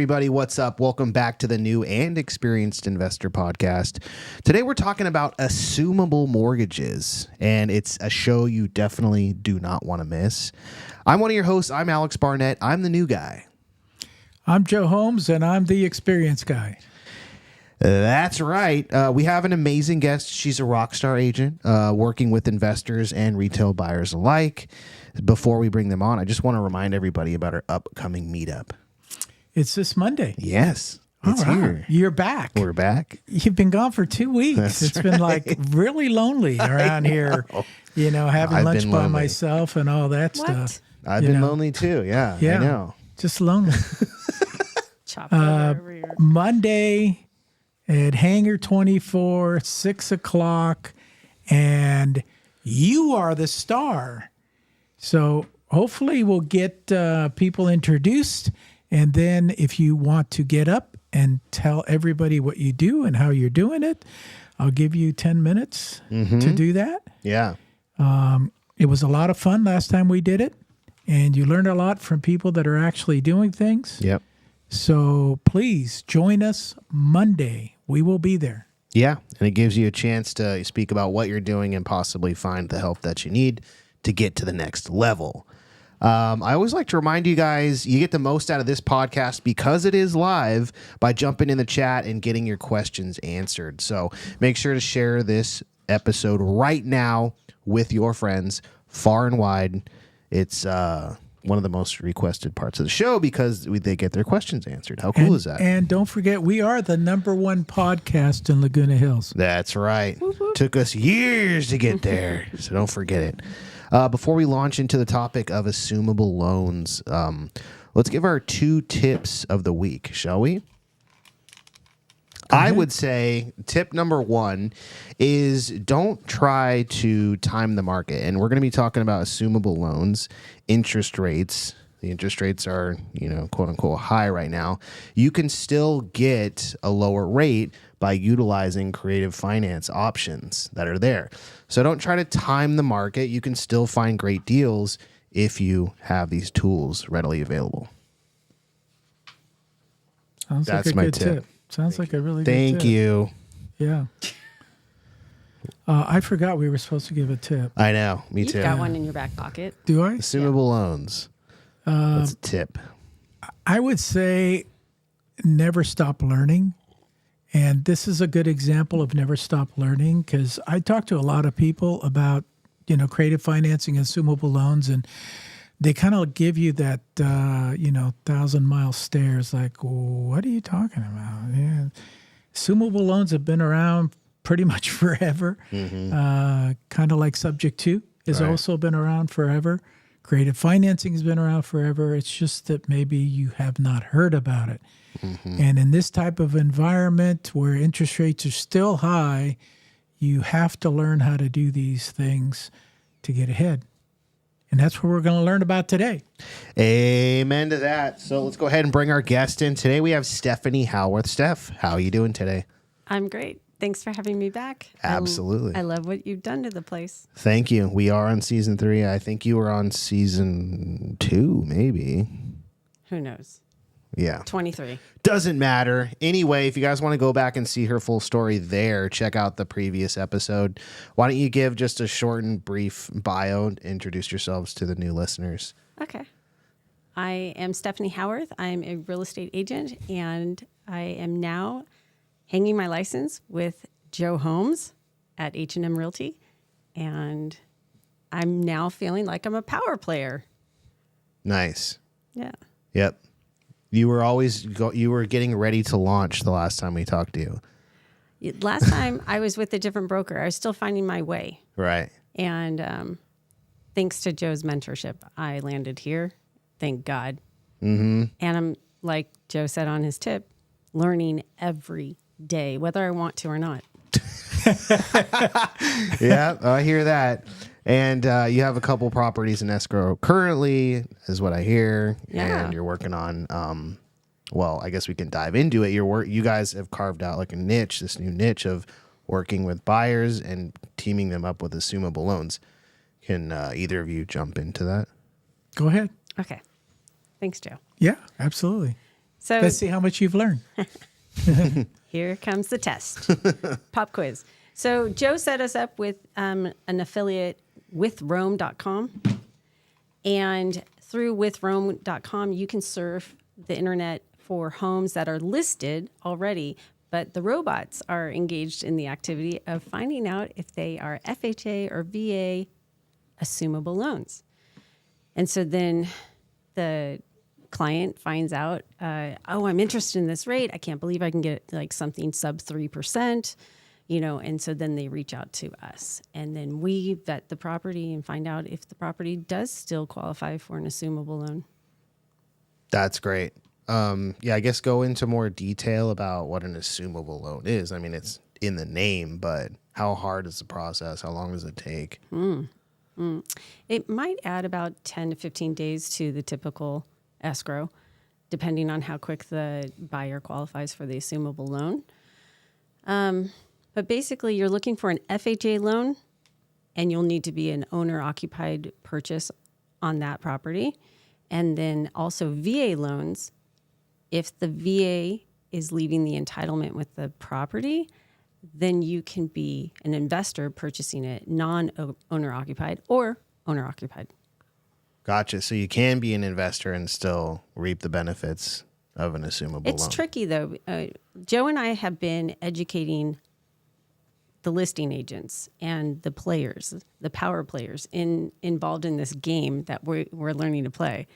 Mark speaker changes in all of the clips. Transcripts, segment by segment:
Speaker 1: everybody. What's up? Welcome back to the New and Experienced Investor Podcast. Today we're talking about assumable mortgages, and it's a show you definitely do not want to miss. I'm one of your hosts. I'm Alex Barnett. I'm the new guy.
Speaker 2: I'm Joe Holmes, and I'm the experienced guy.
Speaker 1: That's right. We have an amazing guest. She's a rock star agent working with investors and retail buyers alike. Before we bring them on, I just want to remind everybody about our upcoming meetup.
Speaker 2: It's this Monday.
Speaker 1: Yes, it's here.
Speaker 2: You're back.
Speaker 1: We're back.
Speaker 2: You've been gone for 2 weeks.
Speaker 1: That's
Speaker 2: been like really lonely around here, having
Speaker 1: I've
Speaker 2: lunch
Speaker 1: been
Speaker 2: by
Speaker 1: lonely.
Speaker 2: myself and all that stuff.
Speaker 1: I've been lonely too. Yeah, I know.
Speaker 2: Just lonely.
Speaker 3: Chop over here.
Speaker 2: Monday at Hangar 24, 6 o'clock, and you are the star. So hopefully we'll get people introduced. And then if you want to get up and tell everybody what you do and how you're doing it, I'll give you 10 minutes to do that.
Speaker 1: Yeah.
Speaker 2: It was a lot of fun last time we did it. And you learned a lot from people that are actually doing things.
Speaker 1: Yep.
Speaker 2: So please join us Monday. We will be there.
Speaker 1: Yeah. And it gives you a chance to speak about what you're doing and possibly find the help that you need to get to the next level. I always like to remind you guys, you get the most out of this podcast because it is live by jumping in the chat and getting your questions answered. So make sure to share this episode right now with your friends far and wide. It's one of the most requested parts of the show because they get their questions answered. How cool is that?
Speaker 2: And don't forget, we are the #1 podcast in Laguna Hills.
Speaker 1: That's right. Took us years to get there, so don't forget it. Before we launch into the topic of assumable loans, let's give our 2 tips of the week, shall we? I would say tip number 1 is don't try to time the market. And we're going to be talking about assumable loans, interest rates. The interest rates are, quote unquote, high right now. You can still get a lower rate by utilizing creative finance options that are there. So don't try to time the market. You can still find great deals if you have these tools readily available.
Speaker 2: Sounds
Speaker 1: That's
Speaker 2: like a
Speaker 1: my
Speaker 2: good
Speaker 1: tip.
Speaker 2: Sounds like a really good
Speaker 1: Thank
Speaker 2: tip.
Speaker 1: you.
Speaker 2: Yeah. I forgot we were supposed to give a tip.
Speaker 1: I know. Me
Speaker 3: You've
Speaker 1: too.
Speaker 3: got one in your back pocket.
Speaker 2: Do I?
Speaker 1: Assumable loans. That's a tip.
Speaker 2: I would say never stop learning. And this is a good example of never stop learning because I talk to a lot of people about, creative financing, assumable loans, and they kind of give you that, 1,000-mile stares like, what are you talking about? Yeah. Assumable loans have been around pretty much forever. Kind of like Subject 2 has also been around forever. Creative financing has been around forever. It's just that maybe you have not heard about it. And in this type of environment where interest rates are still high, you have to learn how to do these things to get ahead. And that's what we're going to learn about today.
Speaker 1: Amen to that. So let's go ahead and bring our guest in. Today we have Stefani Howorth. Steph, how are you doing today?
Speaker 3: I'm great. Thanks for having me back.
Speaker 1: Absolutely.
Speaker 3: I love what you've done to the place.
Speaker 1: Thank you. We are on season 3. I think you were on season 2, maybe.
Speaker 3: Who knows?
Speaker 1: Yeah.
Speaker 3: 23.
Speaker 1: Doesn't matter. Anyway, if you guys want to go back and see her full story there, check out the previous episode. Why don't you give just a short and brief bio and introduce yourselves to the new listeners?
Speaker 3: Okay. I am Stefani Howorth. I'm a real estate agent, and I am now hanging my license with Joe Holmes at H&M Realty, and I'm now feeling like I'm a power player.
Speaker 1: Nice.
Speaker 3: Yeah.
Speaker 1: Yep. You were getting ready to launch the last time we talked to you.
Speaker 3: Last time I was with a different broker. I was still finding my way.
Speaker 1: Right.
Speaker 3: And thanks to Joe's mentorship, I landed here. Thank God.
Speaker 1: Mm-hmm.
Speaker 3: And I'm, like Joe said on his tip, learning every day, whether I want to or not.
Speaker 1: Yeah, I hear that. And you have a couple properties in escrow currently, is what I hear.
Speaker 3: Yeah.
Speaker 1: And you're working on, well, I guess we can dive into it. You guys have carved out like a niche, this new niche of working with buyers and teaming them up with assumable loans. Can either of you jump into that?
Speaker 2: Go ahead.
Speaker 3: Okay. Thanks, Joe.
Speaker 2: Yeah, absolutely.
Speaker 3: So
Speaker 2: Let's see how much you've learned.
Speaker 3: here comes the test. Pop quiz. So Joe set us up with an affiliate with Rome.com. And through withrome.com, you can surf the internet for homes that are listed already, but the robots are engaged in the activity of finding out if they are FHA or VA assumable loans. And so then the client finds out, oh, I'm interested in this rate. I can't believe I can get like something sub 3%, and so then they reach out to us. And then we vet the property and find out if the property does still qualify for an assumable loan.
Speaker 1: That's great. I guess go into more detail about what an assumable loan is. I mean, it's in the name, but how hard is the process? How long does it take?
Speaker 3: It might add about 10 to 15 days to the typical escrow, depending on how quick the buyer qualifies for the assumable loan. But basically, you're looking for an FHA loan, and you'll need to be an owner-occupied purchase on that property. And then also VA loans, if the VA is leaving the entitlement with the property, then you can be an investor purchasing it non-owner-occupied or owner-occupied.
Speaker 1: Gotcha. So you can be an investor and still reap the benefits of an assumable loan.
Speaker 3: It's tricky, though. Joe and I have been educating the listing agents and the players, the power players involved in this game that we're learning to play.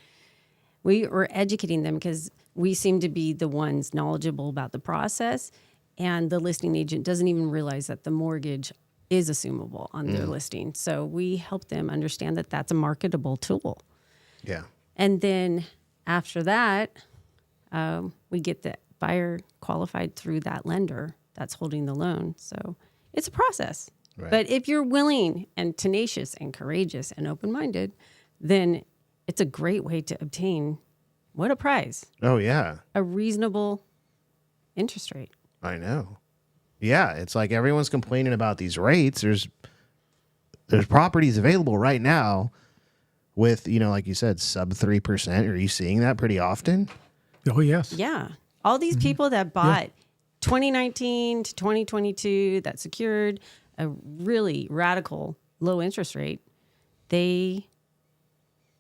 Speaker 3: We were educating them because we seem to be the ones knowledgeable about the process, and the listing agent doesn't even realize that the mortgage is assumable on their listing. So we help them understand that that's a marketable tool.
Speaker 1: Yeah.
Speaker 3: And then after that, we get the buyer qualified through that lender that's holding the loan. So it's a process.
Speaker 1: Right.
Speaker 3: But if you're willing and tenacious and courageous and open-minded, then it's a great way to obtain, what a prize,
Speaker 1: Oh, yeah.
Speaker 3: a reasonable interest rate.
Speaker 1: I know. Yeah, it's like everyone's complaining about these rates. There's properties available right now with, like you said, sub 3%. Are you seeing that pretty often?
Speaker 2: Oh, yes.
Speaker 3: Yeah. All these people that bought 2019 to 2022 that secured a really radical low interest rate,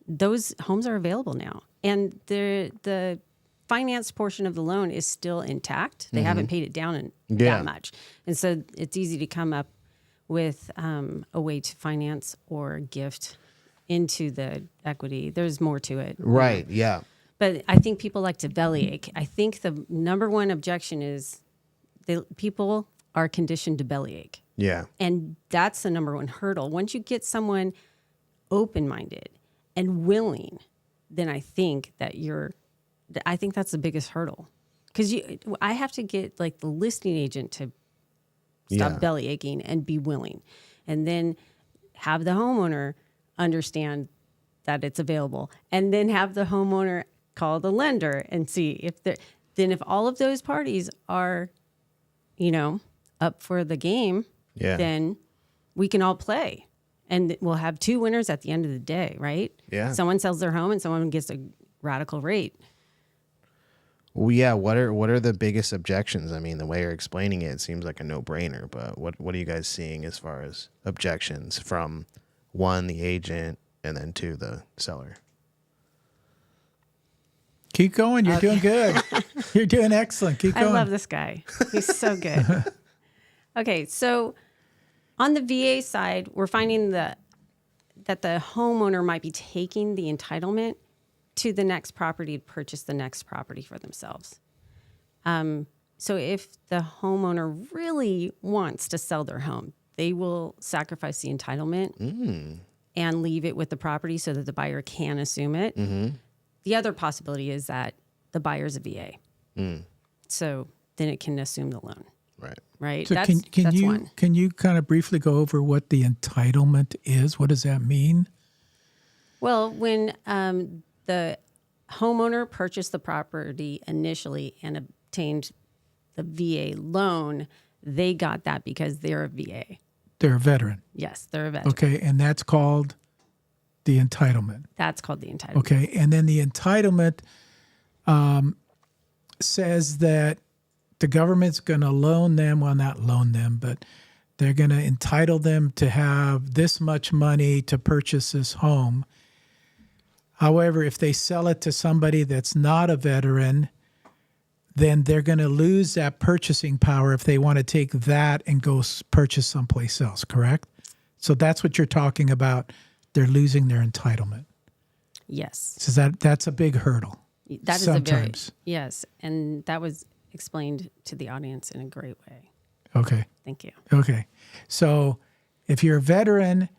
Speaker 3: those homes are available now. And the finance portion of the loan is still intact. They haven't paid it down that much. And so it's easy to come up with a way to finance or gift into the equity. There's more to it.
Speaker 1: Right, yeah.
Speaker 3: But I think people like to bellyache. I think the number one objection is people are conditioned to bellyache.
Speaker 1: Yeah.
Speaker 3: And that's the number one hurdle. Once you get someone open-minded and willing, then I think that's the biggest hurdle. Because I have to get like the listing agent to stop bellyaching and be willing. And then have the homeowner understand that it's available. And then have the homeowner call the lender and see if all of those parties are, up for the game, then we can all play. And we'll have two winners at the end of the day, right?
Speaker 1: Yeah.
Speaker 3: Someone sells their home and someone gets a radical rate.
Speaker 1: Well, yeah. What are the biggest objections? I mean, the way you're explaining it seems like a no-brainer, but what are you guys seeing as far as objections from one, the agent, and then two, the seller?
Speaker 2: Keep going. You're doing good. You're doing excellent. Keep going.
Speaker 3: I love this guy. He's so good. Okay, so on the VA side, we're finding that the homeowner might be taking the entitlement to the next property to purchase the next property for themselves. So if the homeowner really wants to sell their home, they will sacrifice the entitlement and leave it with the property so that the buyer can assume it. Mm-hmm. The other possibility is that the buyer's a VA. So then it can assume the loan. Right.
Speaker 2: So
Speaker 3: that's one.
Speaker 2: Can you kind of briefly go over what the entitlement is? What does that mean?
Speaker 3: Well, when the homeowner purchased the property initially and obtained the VA loan, they got that because they're a VA.
Speaker 2: They're a veteran.
Speaker 3: Yes, they're a veteran.
Speaker 2: Okay, and that's called the entitlement.
Speaker 3: That's called the entitlement.
Speaker 2: Okay, and then the entitlement, says that the government's going to loan them, well, not loan them, but they're going to entitle them to have this much money to purchase this home. However, if they sell it to somebody that's not a veteran, then they're going to lose that purchasing power if they want to take that and go purchase someplace else, correct? So that's what you're talking about. They're losing their entitlement.
Speaker 3: Yes.
Speaker 2: So that's a big hurdle.
Speaker 3: That is
Speaker 2: sometimes.
Speaker 3: Yes. And that was explained to the audience in a great way.
Speaker 2: Okay.
Speaker 3: Thank you.
Speaker 2: Okay. So if you're a veteran,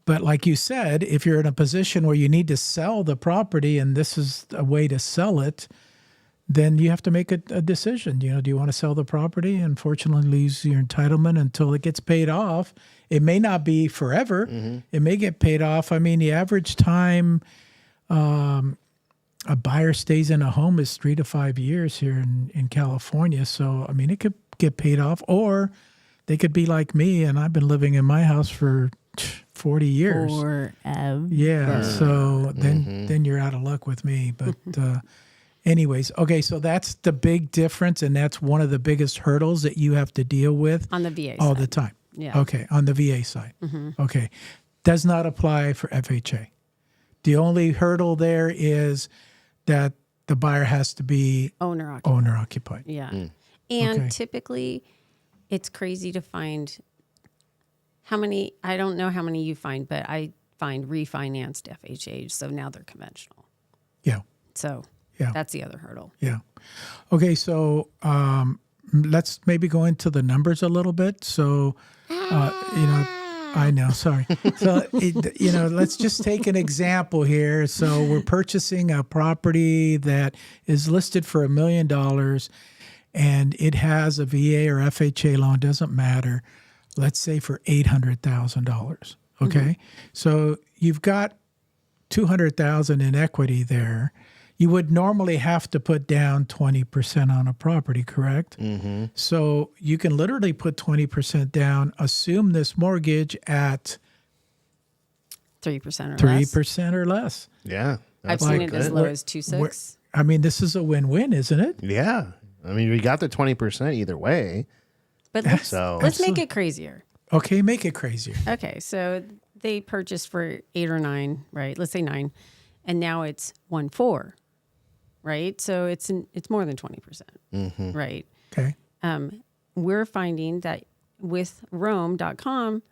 Speaker 2: but like you said, if you're in a position where you need to sell the property and this is a way to sell it, then you have to make a decision. Do you want to sell the property and unfortunately lose your entitlement until it gets paid off? It may not be forever. Mm-hmm. It may get paid off. I mean, the average time a buyer stays in a home is 3 to 5 years here in California. So, I mean, it could get paid off, or they could be like me, and I've been living in my house for 40 years.
Speaker 3: Forever.
Speaker 2: Yeah. So then you're out of luck with me. But anyways, okay, so that's the big difference, and that's one of the biggest hurdles that you have to deal with
Speaker 3: On the VA
Speaker 2: all
Speaker 3: side.
Speaker 2: the time.
Speaker 3: Yeah.
Speaker 2: Okay, on the VA side. Okay. Does not apply for FHA. The only hurdle there is that the buyer has to be
Speaker 3: Owner occupied.
Speaker 2: owner occupied.
Speaker 3: Yeah. And
Speaker 2: Okay.
Speaker 3: typically it's crazy to find how many, I don't know how many you find, but I find refinanced FHA. So now they're conventional.
Speaker 2: Yeah.
Speaker 3: So
Speaker 2: Yeah.
Speaker 3: that's the other hurdle.
Speaker 2: Yeah. Okay, so let's maybe go into the numbers a little bit. So, I know, sorry. So, let's just take an example here. So we're purchasing a property that is listed for $1 million and it has a VA or FHA loan, doesn't matter. Let's say for $800,000. Okay. So you've got $200,000 in equity there. You would normally have to put down 20% on a property, correct? Mm-hmm. So you can literally put 20% down, assume this mortgage at
Speaker 3: 3% or
Speaker 2: 3% or less.
Speaker 1: Yeah.
Speaker 3: I've seen it as low as 2.6.
Speaker 2: I mean, this is a win-win, isn't it?
Speaker 1: Yeah. I mean, we got the 20% either way.
Speaker 3: But let's make it crazier.
Speaker 2: Okay, make it crazier.
Speaker 3: Okay, so they purchased for 8 or 9, right? Let's say 9, and now it's 1.4, right? So it's more than 20%, right?
Speaker 2: Okay.
Speaker 3: We're finding that with Rome.com,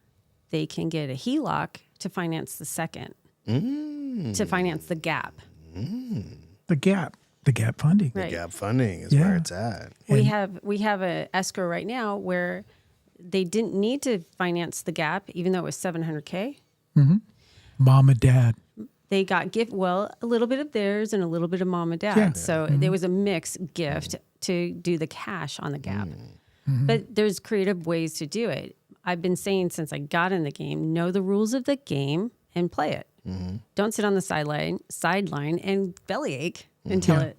Speaker 3: they can get a HELOC to finance the second, to finance the gap.
Speaker 2: The gap funding.
Speaker 3: Right.
Speaker 1: Gap funding is
Speaker 2: Yeah.
Speaker 1: where it's at.
Speaker 3: We have a escrow right now where they didn't need to finance the gap, even though it was $700K.
Speaker 2: Mom and dad.
Speaker 3: They got a little bit of theirs and a little bit of mom and dad.
Speaker 2: Yeah.
Speaker 3: So there was a mixed gift to do the cash on the gap. But there's creative ways to do it. I've been saying since I got in the game, know the rules of the game and play it. Don't sit on the sideline and bellyache until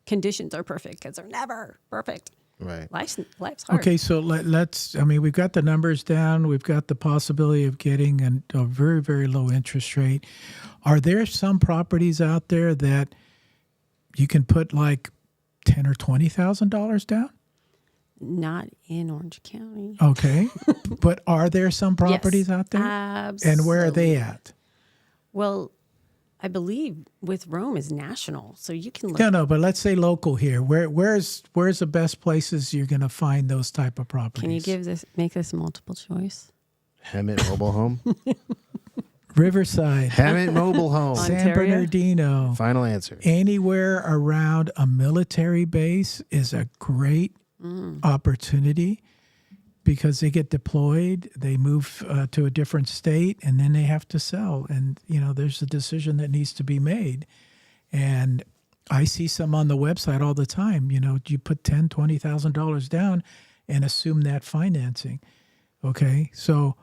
Speaker 3: conditions are perfect, because they're never perfect.
Speaker 1: Right.
Speaker 3: Life's hard.
Speaker 2: Okay, so we've got the numbers down. We've got the possibility of getting a very, very low interest rate. Are there some properties out there that you can put like $10,000 or $20,000 down?
Speaker 3: Not in Orange County.
Speaker 2: Okay, but are there some properties out there?
Speaker 3: Absolutely.
Speaker 2: And where are they at?
Speaker 3: Well, I believe with Rome is national, so you can look.
Speaker 2: No, but let's say local here. Where's the best places you're going to find those type of properties?
Speaker 3: Can you make this multiple choice?
Speaker 1: Hemet Mobile Home.
Speaker 2: Riverside,
Speaker 1: Hemet Mobile Home.
Speaker 2: San
Speaker 3: Ontario?
Speaker 2: Bernardino.
Speaker 1: Final answer.
Speaker 2: Anywhere around a military base is a great opportunity, because they get deployed, they move to a different state, and then they have to sell. And, there's a decision that needs to be made. And I see some on the website all the time. You put $10,000, $20,000 down and assume that financing. Okay, so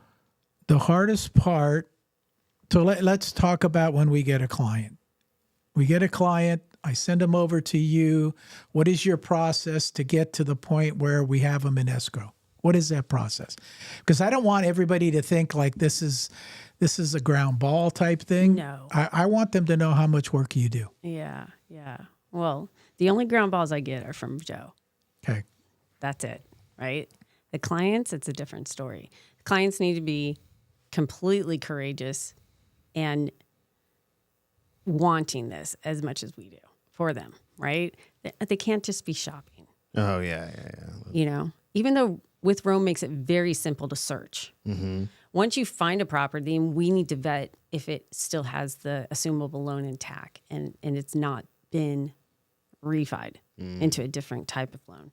Speaker 2: the hardest part, so let's talk about when we get a client. We get a client, I send them over to you. What is your process to get to the point where we have them in escrow? What is that process? Because I don't want everybody to think like this is a ground ball type thing.
Speaker 3: No.
Speaker 2: I want them to know how much work you do.
Speaker 3: Yeah. Well, The only ground balls I get are from Joe.
Speaker 2: Okay.
Speaker 3: That's it, right? The clients, it's a different story. Clients need to be completely courageous and wanting this as much as we do for them, right? They can't just be shopping.
Speaker 1: Oh, yeah.
Speaker 3: You know, even though with Rome makes it very simple to search. Once you find a property, we need to vet if it still has the assumable loan intact and it's not been refied into a different type of loan.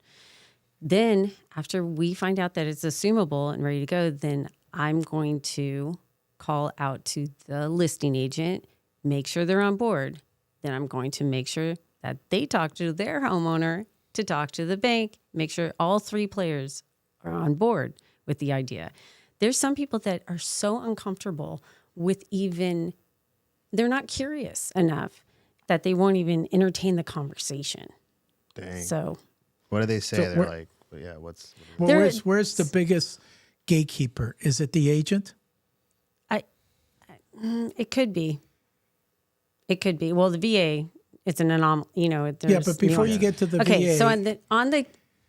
Speaker 3: Then after we find out that it's assumable and ready to go, then I'm going to call out to the listing agent, make sure they're on board. Then I'm going to make sure that they talk to their homeowner to talk to the bank, make sure all three players are on board with the idea. There's some people that are so uncomfortable with they're not curious enough that they won't even entertain the conversation.
Speaker 1: Dang.
Speaker 3: So
Speaker 1: what do they say?
Speaker 2: So
Speaker 1: They're like, yeah, what's...
Speaker 2: Well, where's the biggest gatekeeper? Is it the agent?
Speaker 3: It could be. It could be. Well, the VA, it's an anomaly. You know,
Speaker 2: Yeah, but before you get to the VA,
Speaker 3: so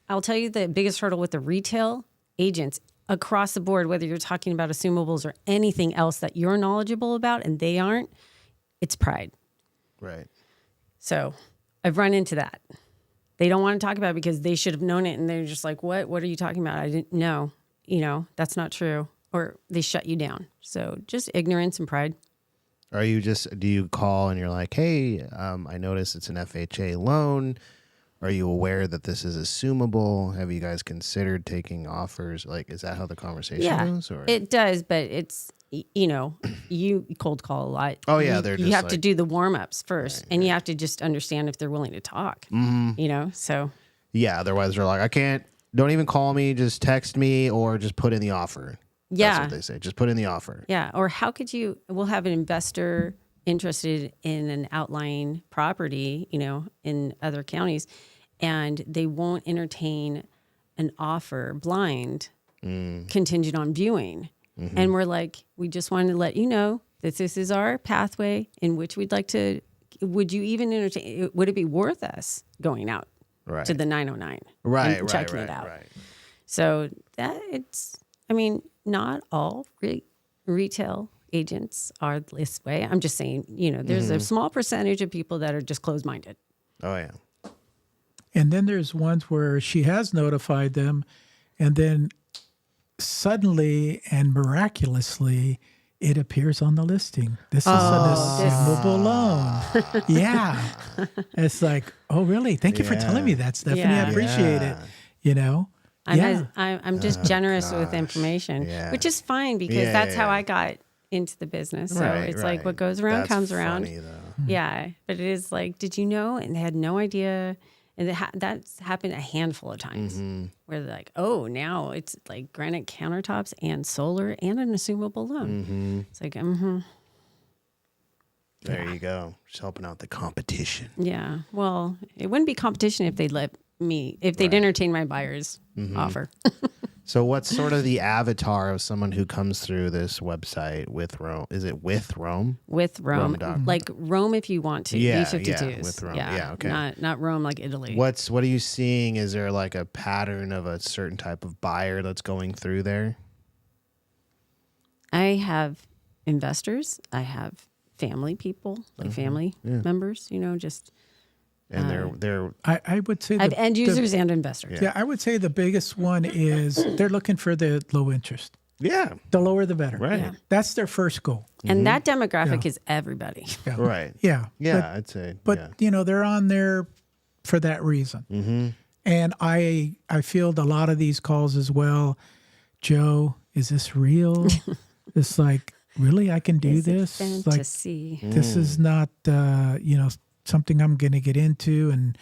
Speaker 3: I'll tell you the biggest hurdle with the retail agents across the board, whether you're talking about assumables or anything else that you're knowledgeable about and they aren't, it's pride.
Speaker 1: Right.
Speaker 3: So I've run into that. They don't want to talk about it because they should have known it, and they're just like, "What? What are you talking about? I didn't know. You know, that's not true." Or they shut you down. So just ignorance and pride.
Speaker 1: Do you call and you're like, hey, I noticed it's an FHA loan. Are you aware that this is assumable? Have you guys considered taking offers? Like, is that how the conversation goes? Or?
Speaker 3: It does, but it's, you know, you cold call a lot.
Speaker 1: Oh, yeah.
Speaker 3: You have to do the warm-ups first,
Speaker 1: right,
Speaker 3: and you have to just understand if they're willing to talk, you know, so.
Speaker 1: Yeah, otherwise they're like, don't even call me, just text me or just put in the offer.
Speaker 3: Yeah.
Speaker 1: That's what they say. Just put in the offer.
Speaker 3: Yeah. Or how could we'll have an investor interested in an outlying property, you know, in other counties, and they won't entertain an offer blind contingent on viewing. And we're like, we just wanted to let you know that this is our pathway in which we'd like to, would you even entertain, would it be worth us going out to the 909 and checking it out?
Speaker 1: Right.
Speaker 3: So not all retail agents are this way. I'm just saying, you know, there's a small percentage of people that are just closed-minded.
Speaker 1: Oh, yeah.
Speaker 2: And then there's ones where she has notified them, and then suddenly and miraculously, it appears on the listing. This is an assumable loan. Yeah. It's like, oh, really? Thank you for telling me that, Stephanie. I appreciate it. You know?
Speaker 3: I'm just generous with information, which is fine because that's how I got into the business. So it's like what goes around comes around.
Speaker 1: Funny, though.
Speaker 3: Yeah, but it is like, did you know? And they had no idea. And that's happened a handful of times where they're like, oh, now it's like granite countertops and solar and an assumable loan. It's like,
Speaker 1: There you go. Just helping out the competition.
Speaker 3: Yeah. Well, it wouldn't be competition if they'd entertain my buyer's offer.
Speaker 1: So what's sort of the avatar of someone who comes through this website with Rome? Is it with Rome?
Speaker 3: With Rome. Like Rome if you want to. B-52s.
Speaker 1: Yeah, with Rome. Yeah, okay.
Speaker 3: Not Rome like Italy.
Speaker 1: What are you seeing? Is there like a pattern of a certain type of buyer that's going through there?
Speaker 3: I have investors. I have family people, like family members, you know, just...
Speaker 1: And they're
Speaker 2: I would say
Speaker 3: I have end users and investors.
Speaker 2: Yeah, I would say the biggest one is they're looking for the low interest.
Speaker 1: Yeah.
Speaker 2: The lower the better.
Speaker 1: Right. Yeah.
Speaker 2: That's their first goal.
Speaker 3: And that demographic is everybody.
Speaker 2: Yeah.
Speaker 1: Right.
Speaker 2: Yeah.
Speaker 1: Yeah, I'd say.
Speaker 2: But, you know, they're on there for that reason. And I field a lot of these calls as well. Joe, is this real? It's like, really? I can do this?
Speaker 3: Fantasy.
Speaker 2: Like, this is not, you know, something I'm going to get into and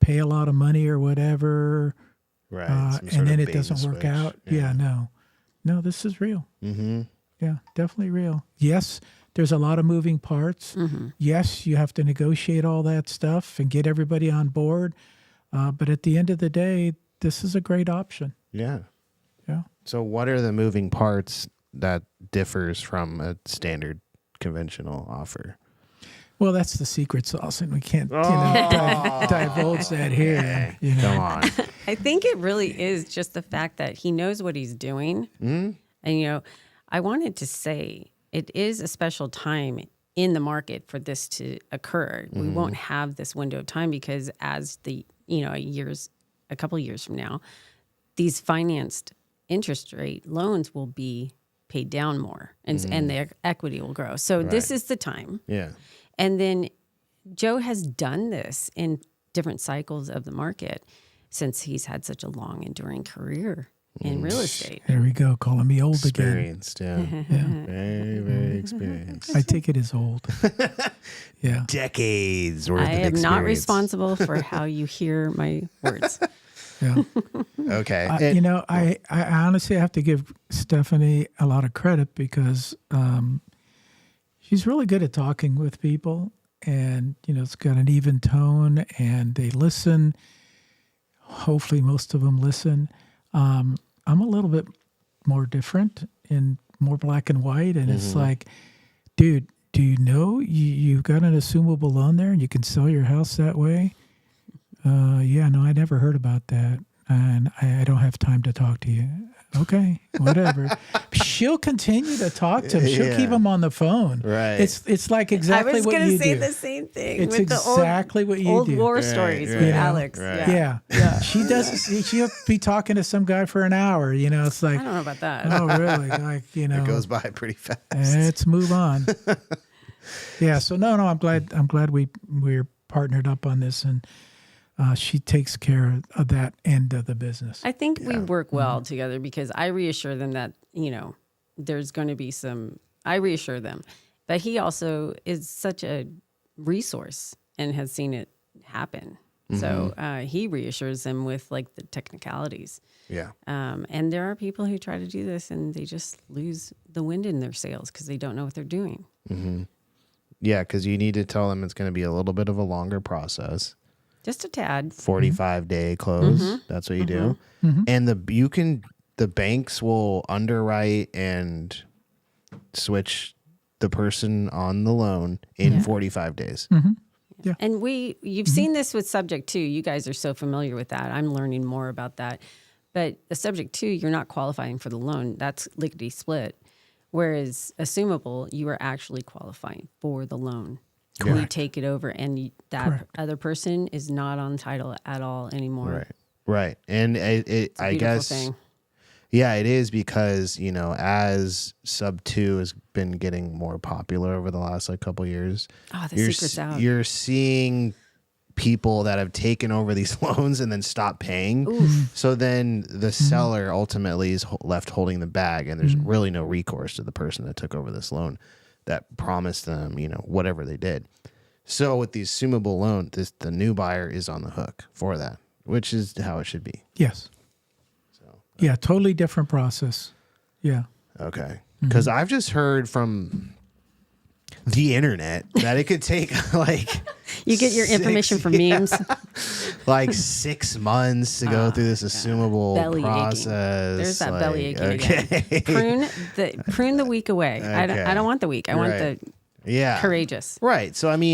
Speaker 2: pay a lot of money or whatever.
Speaker 1: Right.
Speaker 2: And then it doesn't work out. Yeah, no, this is real. Yeah, definitely real. Yes, there's a lot of moving parts. Yes, you have to negotiate all that stuff and get everybody on board. But at the end of the day, this is a great option.
Speaker 1: Yeah.
Speaker 2: Yeah.
Speaker 1: So what are the moving parts that differs from a standard conventional offer?
Speaker 2: Well, that's the secret sauce, and we can't divulge that here. You know.
Speaker 1: Come on.
Speaker 3: I think it really is just the fact that he knows what he's doing. And, I wanted to say it is a special time in the market for this to occur. We won't have this window of time because as a couple of years from now, these financed interest rate loans will be paid down more and the equity will grow. So this is the time.
Speaker 1: Yeah.
Speaker 3: And then Joe has done this in different cycles of the market since he's had such a long, enduring career in real estate.
Speaker 2: There we go, calling me old
Speaker 1: Experienced,
Speaker 2: again.
Speaker 1: yeah. Very, very experienced.
Speaker 2: I take it as old. Yeah.
Speaker 1: Decades worth of
Speaker 3: I am
Speaker 1: experience.
Speaker 3: not responsible for how you hear my words.
Speaker 2: Yeah.
Speaker 1: Okay.
Speaker 2: I honestly have to give Stephanie a lot of credit because she's really good at talking with people, and it's got an even tone, and they listen. Hopefully, most of them listen. I'm a little bit more different and more black and white, and it's like, dude, do you know you've got an assumable loan there, and you can sell your house that way? Yeah, no, I never heard about that, and I don't have time to talk to you. Okay, whatever. She'll continue to talk to him. She'll keep him on the phone.
Speaker 1: Right.
Speaker 2: It's like exactly what you do.
Speaker 3: I was going to say the same thing.
Speaker 2: It's
Speaker 3: with
Speaker 2: exactly what you
Speaker 3: old
Speaker 2: do.
Speaker 3: war stories with Alex.
Speaker 1: Right.
Speaker 2: Yeah. She does. She'll be talking to some guy for an hour. It's like,
Speaker 3: I don't know about that.
Speaker 2: oh, really? Like,
Speaker 1: It goes by pretty fast.
Speaker 2: let's move on. Yeah. So no, I'm glad we're partnered up on this, and she takes care of that end of the business.
Speaker 3: I think we work well together because I reassure them that, there's going to be I reassure them. But he also is such a resource and has seen it happen. So he reassures them with like the technicalities.
Speaker 1: Yeah.
Speaker 3: And there are people who try to do this and they just lose the wind in their sails because they don't know what they're doing.
Speaker 1: Mm-hmm. Yeah, because you need to tell them it's going to be a little bit of a longer process.
Speaker 3: Just a tad.
Speaker 1: 45-day close. That's what you do. And the banks will underwrite and switch the person on the loan in 45 days.
Speaker 2: Yeah.
Speaker 3: And you've seen this with Subject 2. You guys are so familiar with that. I'm learning more about that. But the Subject 2, you're not qualifying for the loan. That's lickety split. Whereas Assumable, you are actually qualifying for the loan. We take it over, and that other person is not on title at all anymore.
Speaker 1: Right. And I guess,
Speaker 3: thing.
Speaker 1: Yeah, it is because, as Sub 2 has been getting more popular over the last couple years,
Speaker 3: secret's out.
Speaker 1: You're seeing people that have taken over these loans and then stopped paying.
Speaker 3: Oof.
Speaker 1: So then the seller ultimately is left holding the bag, and there's really no recourse to the person that took over this loan that promised them, whatever they did. So with the assumable loan, the new buyer is on the hook for that, which is how it should be.
Speaker 2: Yes. Yeah, totally different process. Yeah.
Speaker 1: Okay. Because I've just heard from the internet that it could take
Speaker 3: you get your information from memes.
Speaker 1: 6 months to go through this assumable
Speaker 3: belly
Speaker 1: process.
Speaker 3: Aching. There's that belly aching again. Prune the weak away. Okay. I don't want the weak. I want the courageous.
Speaker 1: Right. So, why do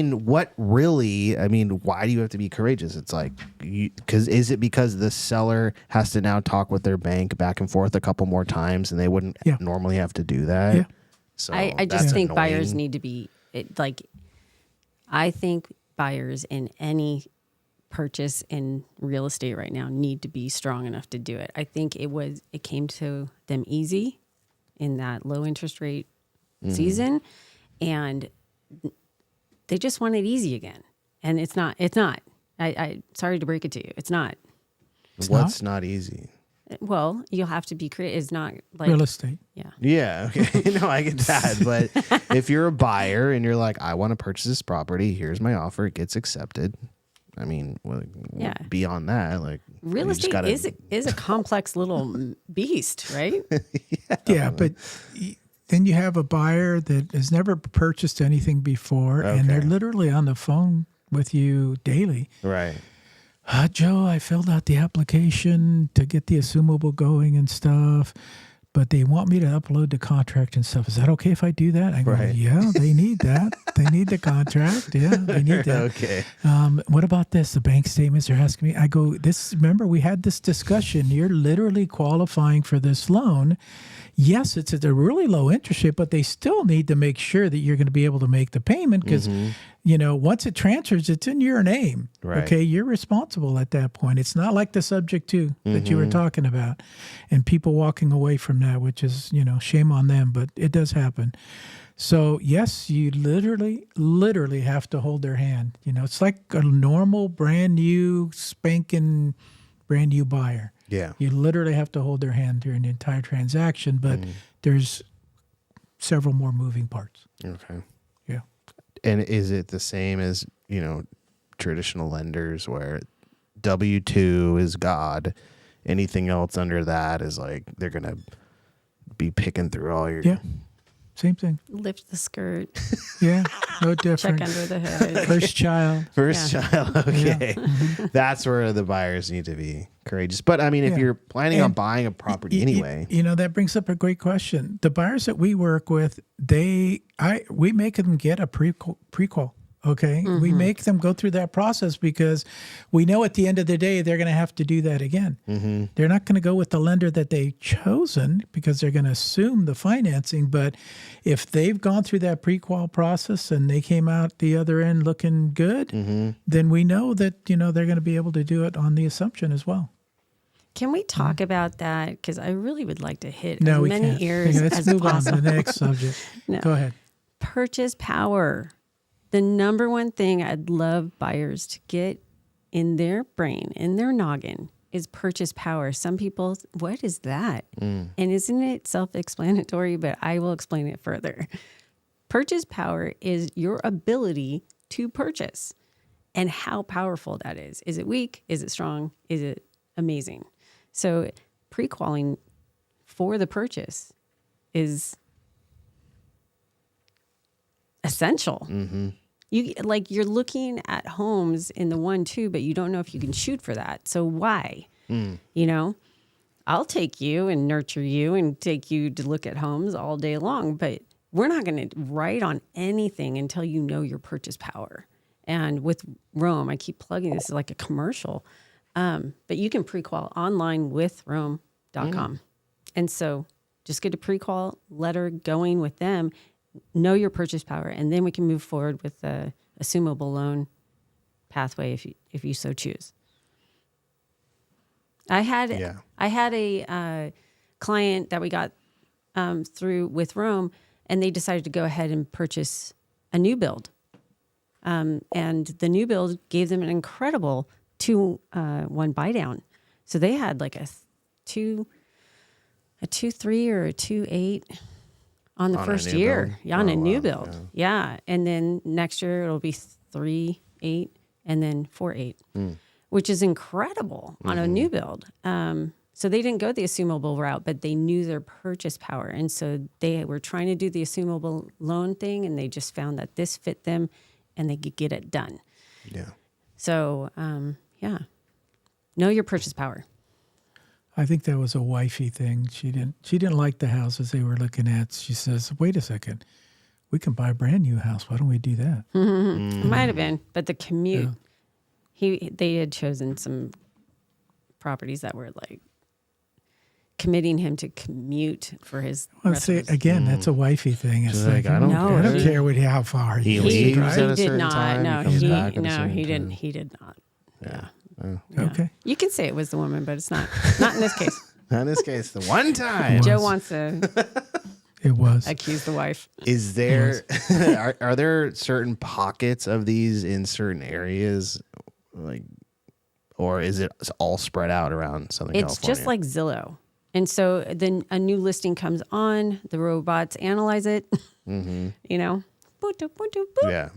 Speaker 1: you have to be courageous? It's is it because the seller has to now talk with their bank back and forth a couple more times and they wouldn't normally have to do that?
Speaker 2: Yeah.
Speaker 1: So
Speaker 3: I just think
Speaker 1: annoying.
Speaker 3: buyers need to be I think buyers in any purchase in real estate right now need to be strong enough to do it. I think it came to them easy in that low interest rate season, and they just want it easy again. And it's not. I sorry to break it to you. It's not.
Speaker 1: What's not easy?
Speaker 3: Well, you'll have to be creative. It's not like
Speaker 2: real estate.
Speaker 3: Yeah.
Speaker 1: Yeah. Okay. No, I get that. But if you're a buyer and you're like, I want to purchase this property, here's my offer, it gets accepted. Beyond that,
Speaker 3: real estate is a complex little beast, right?
Speaker 2: Yeah, but then you have a buyer that has never purchased anything before, and they're literally on the phone with you daily.
Speaker 1: Right.
Speaker 2: Joe, I filled out the application to get the assumable going and stuff, but they want me to upload the contract and stuff. Is that okay if I do that? I go,
Speaker 1: Right.
Speaker 2: yeah, they need that. They need the contract. Yeah, they need that.
Speaker 1: Okay.
Speaker 2: What about this? The bank statements are asking me. I go, remember we had this discussion. You're literally qualifying for this loan. Yes, it's at a really low interest rate, but they still need to make sure that you're going to be able to make the payment because, once it transfers, it's in your name.
Speaker 1: Right.
Speaker 2: Okay, you're responsible at that point. It's not like the subject to that you were talking about, and people walking away from that, which is, shame on them, but it does happen. So yes, you literally have to hold their hand. It's like a normal brand new spanking brand new buyer.
Speaker 1: Yeah.
Speaker 2: You literally have to hold their hand during the entire transaction, but there's several more moving parts.
Speaker 1: Okay.
Speaker 2: Yeah.
Speaker 1: And is it the same as, traditional lenders where W-2 is God? Anything else under that is like they're going to be picking through all your...
Speaker 2: Yeah. Same thing.
Speaker 3: Lift the skirt,
Speaker 2: Yeah. No
Speaker 3: check
Speaker 2: different.
Speaker 3: under the hood.
Speaker 2: First child.
Speaker 1: First child. Okay.
Speaker 2: Mm-hmm.
Speaker 1: That's where the buyers need to be courageous. But I mean, if
Speaker 2: Yeah.
Speaker 1: you're planning on
Speaker 2: And
Speaker 1: buying a property anyway...
Speaker 2: That brings up a great question. The buyers that we work with, we make them get a prequal. Okay. We make them go through that process because we know at the end of the day, they're going to have to do that again. They're not going to go with the lender that they've chosen because they're going to assume the financing. But if they've gone through that pre-qual process and they came out the other end looking good, then we know that, they're going to be able to do it on the assumption as well.
Speaker 3: Can we talk about that? Because I really would like to hit
Speaker 2: No,
Speaker 3: as
Speaker 2: we
Speaker 3: many
Speaker 2: can't.
Speaker 3: ears
Speaker 2: Okay, let's
Speaker 3: as
Speaker 2: move
Speaker 3: possible.
Speaker 2: on to the next subject.
Speaker 3: No.
Speaker 2: Go ahead.
Speaker 3: Purchase power. The number one thing I'd love buyers to get in their brain, in their noggin, is purchase power. Some people, what is that? And isn't it self-explanatory? But I will explain it further. Purchase power is your ability to purchase and how powerful that is. Is it weak? Is it strong? Is it amazing? So pre-qualing for the purchase is essential. You're looking at homes in the 1-2, but you don't know if you can shoot for that. So why? I'll take you and nurture you and take you to look at homes all day long, but we're not going to write on anything until you know your purchase power. And with Rome, I keep plugging this as like a commercial, but you can pre-qual online with Rome.com. And so just get a pre-qual letter going with them. Know your purchase power, and then we can move forward with the assumable loan pathway if you so choose. I had a client that we got through with Rome, and they decided to go ahead and purchase a new build, and the new build gave them an incredible 2-1 buy down. So they had like a 2.3 or a 2.8. On the first year.
Speaker 1: Build?
Speaker 3: Yeah, on a new
Speaker 1: Wow.
Speaker 3: build. Yeah. And then next year it'll be 3.8 and then 4.8, which is incredible on a new build. So they didn't go the assumable route, but they knew their purchase power. And so they were trying to do the assumable loan thing, and they just found that this fit them and they could get it done.
Speaker 1: Yeah.
Speaker 3: So, know your purchase power.
Speaker 2: I think that was a wifey thing. She didn't like the houses they were looking at. She says, "Wait a second, we can buy a brand new house. Why don't we do that?"
Speaker 3: It might have been, but the commute. They had chosen some properties that were like committing him to commute for his.
Speaker 2: Let's say again, that's a wifey thing. It's
Speaker 1: She's like, I don't
Speaker 3: No,
Speaker 1: care.
Speaker 2: care how far
Speaker 1: He
Speaker 2: you
Speaker 1: leaves
Speaker 2: drive.
Speaker 1: at a
Speaker 3: did
Speaker 1: certain
Speaker 3: not.
Speaker 1: time.
Speaker 3: No,
Speaker 1: He comes back at a certain
Speaker 3: he
Speaker 1: time.
Speaker 3: didn't. He did not.
Speaker 1: Yeah.
Speaker 3: Yeah.
Speaker 2: Okay.
Speaker 3: You can say it was the woman, but it's not. Not in this case.
Speaker 1: In this case, the one time.
Speaker 3: Joe wants to
Speaker 2: It was.
Speaker 3: accuse the wife.
Speaker 1: Is there are there certain pockets of these in certain areas, like, or is it all spread out around Southern
Speaker 3: It's
Speaker 1: California?
Speaker 3: just like Zillow. And so then a new listing comes on, the robots analyze it, Boop, doop, boop, doop, boop.
Speaker 1: Yeah.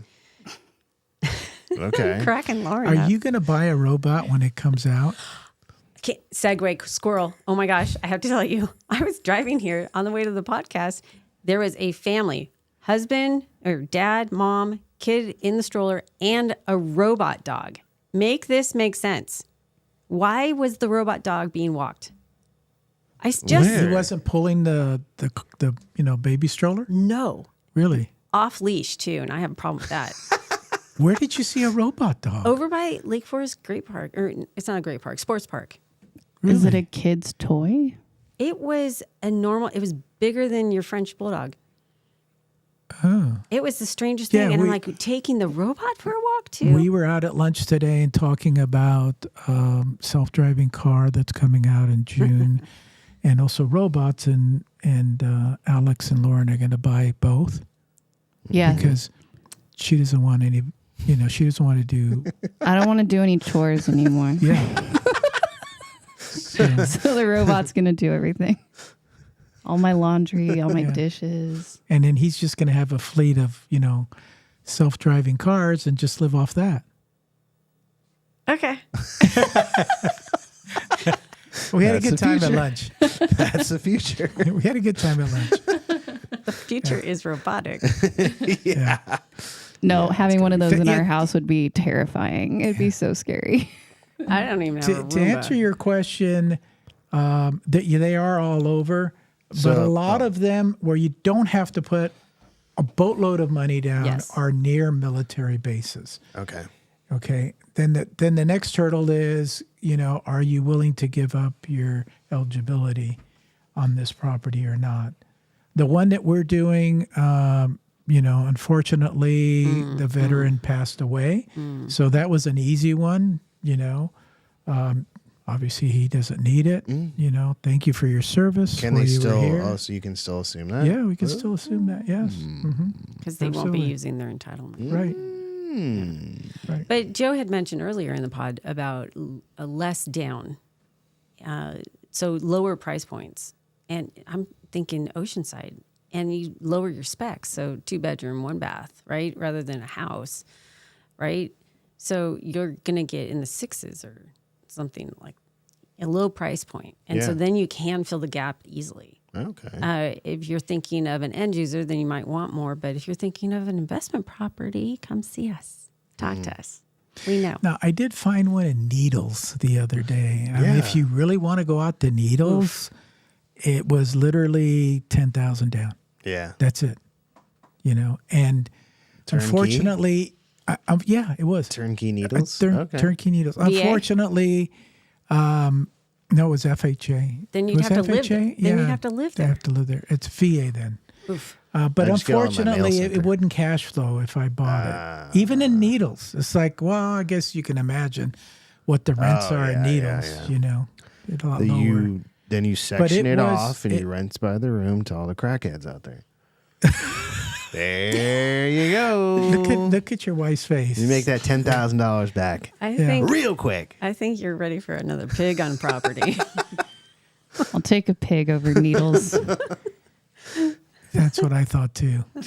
Speaker 1: Okay.
Speaker 3: Cracking Lauren
Speaker 2: Are
Speaker 3: up.
Speaker 2: you going to buy a robot when it comes out?
Speaker 3: Segue squirrel. Oh my gosh, I have to tell you, I was driving here on the way to the podcast. There was a family, husband or dad, mom, kid in the stroller, and a robot dog. Make this make sense. Why was the robot dog being walked? just
Speaker 2: He wasn't pulling the baby stroller?
Speaker 3: no
Speaker 2: Really?
Speaker 3: off leash too, and I have a problem with that.
Speaker 2: Where did you see a robot dog?
Speaker 3: Over by Lake Forest Great Park, or it's not a great park, sports park.
Speaker 2: Really?
Speaker 4: Is it a kid's toy?
Speaker 3: It was it was bigger than your French bulldog.
Speaker 2: Oh.
Speaker 3: It was the strangest thing.
Speaker 2: Yeah,
Speaker 3: And I'm like, taking the robot for a walk too?
Speaker 2: We were out at lunch today and talking about self-driving car that's coming out in June, and also robots. And Alex and Lauren are going to buy both.
Speaker 4: Yeah.
Speaker 2: Because she doesn't want any. She doesn't want to do.
Speaker 4: I don't want to do any chores anymore.
Speaker 2: Yeah.
Speaker 4: So the robot's going to do everything. All my laundry, all my dishes.
Speaker 2: And then he's just going to have a fleet of self-driving cars and just live off that.
Speaker 3: Okay.
Speaker 2: We had a
Speaker 1: That's
Speaker 2: good
Speaker 1: the
Speaker 2: time at
Speaker 1: future.
Speaker 2: lunch.
Speaker 1: That's the future.
Speaker 2: We had a good time at lunch.
Speaker 3: The future is robotic.
Speaker 1: Yeah.
Speaker 4: No, having one of those in
Speaker 2: Yeah.
Speaker 4: our house would be terrifying. It'd be so scary.
Speaker 3: I don't even have a
Speaker 2: To
Speaker 3: Roomba.
Speaker 2: answer your question, they are all over, but
Speaker 1: So-
Speaker 2: a lot of them where you don't have to put a boatload of money down
Speaker 3: Yes.
Speaker 2: are near military bases.
Speaker 1: Okay.
Speaker 2: Okay. Then the next hurdle is, are you willing to give up your eligibility on this property or not? The one that we're doing, unfortunately, the veteran passed away. So that was an easy one, obviously he doesn't need it. Thank you for your service.
Speaker 1: Can
Speaker 2: while
Speaker 1: they
Speaker 2: you were
Speaker 1: still?
Speaker 2: here.
Speaker 1: Oh, so you can still assume that?
Speaker 2: Yeah, we can still assume that. Yes.
Speaker 3: Because they won't be
Speaker 2: Absolutely.
Speaker 3: using their entitlement.
Speaker 2: Right.
Speaker 3: But Joe had mentioned earlier in the pod about a less down, so lower price points. And I'm thinking Oceanside, and you lower your specs, so 2-bedroom, 1 bath, right, rather than a house, right? So you're gonna get in the 6s or something like a low price point, and so
Speaker 1: Yeah.
Speaker 3: then you can fill the gap easily.
Speaker 1: Okay.
Speaker 3: If you're thinking of an end user, then you might want more. But if you're thinking of an investment property, come see us. Talk to us. We know.
Speaker 2: Now, I did find one in Needles the other day. I mean, if you really want to go out to Needles, it was literally 10,000 down.
Speaker 1: Yeah.
Speaker 2: That's it. And
Speaker 1: Turnkey?
Speaker 2: unfortunately, yeah, it was.
Speaker 1: Turnkey needles. Okay.
Speaker 2: Turnkey Needles. Unfortunately, no, it was FHA.
Speaker 3: Then you'd
Speaker 2: Was
Speaker 3: have to live there.
Speaker 2: FHA?
Speaker 3: Then you'd have to live
Speaker 2: They
Speaker 3: there.
Speaker 2: have to live there. It's VA then.
Speaker 3: Oof.
Speaker 2: But
Speaker 1: I just get on my mail
Speaker 2: unfortunately, it
Speaker 1: center.
Speaker 2: wouldn't cash flow if I bought it. Even in Needles. It's like, well, I guess you can imagine what the rents are in
Speaker 1: yeah,
Speaker 2: Needles,
Speaker 1: yeah.
Speaker 2: It's a lot lower.
Speaker 1: Then you section
Speaker 2: it
Speaker 1: it,
Speaker 2: was-
Speaker 1: off and
Speaker 2: it-
Speaker 1: you rent by the room to all the crackheads out there. There you go.
Speaker 2: Look at your wife's face.
Speaker 1: You make that $10,000 back
Speaker 3: I think
Speaker 1: real quick.
Speaker 3: I think you're ready for another pig on property.
Speaker 4: I'll take a pig over needles.
Speaker 2: That's what I thought too. Yeah,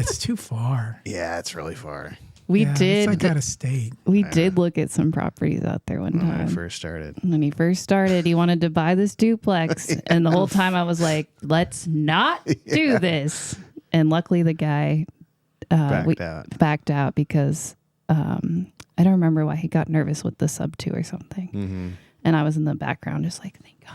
Speaker 2: it's too far.
Speaker 1: Yeah, it's really far.
Speaker 4: We
Speaker 2: Yeah,
Speaker 4: did.
Speaker 2: It's like out of state.
Speaker 4: We did look at some properties out there one
Speaker 1: When I
Speaker 4: time.
Speaker 1: first started.
Speaker 4: When he first started, he wanted to buy this duplex. And the whole time I was like, let's not do this. And luckily the guy backed out because I don't remember why he got nervous with the sub 2 or something.
Speaker 1: Mm-hmm.
Speaker 4: And I was in the background just like, thank God.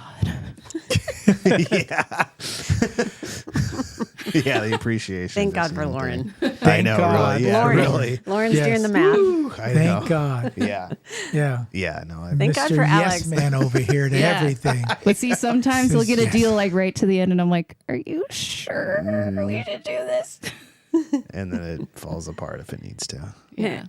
Speaker 1: Yeah, the appreciation.
Speaker 3: Thank God for Lauren.
Speaker 1: I know,
Speaker 2: God.
Speaker 1: really. Yeah,
Speaker 3: Lauren.
Speaker 1: really.
Speaker 3: Lauren's
Speaker 2: Yes.
Speaker 3: doing the math.
Speaker 1: I
Speaker 2: Thank
Speaker 1: know.
Speaker 2: God.
Speaker 1: Yeah.
Speaker 2: Yeah.
Speaker 1: Yeah, no.
Speaker 3: Thank
Speaker 2: Mr.
Speaker 3: God for
Speaker 2: yes
Speaker 3: Alex.
Speaker 2: Man over here to
Speaker 3: Yeah.
Speaker 2: everything.
Speaker 4: But see, sometimes he'll get a
Speaker 2: Yes.
Speaker 4: deal like right to the end. And I'm like, are you sure we should do this?
Speaker 1: And then it falls apart if it needs to.
Speaker 3: Yeah.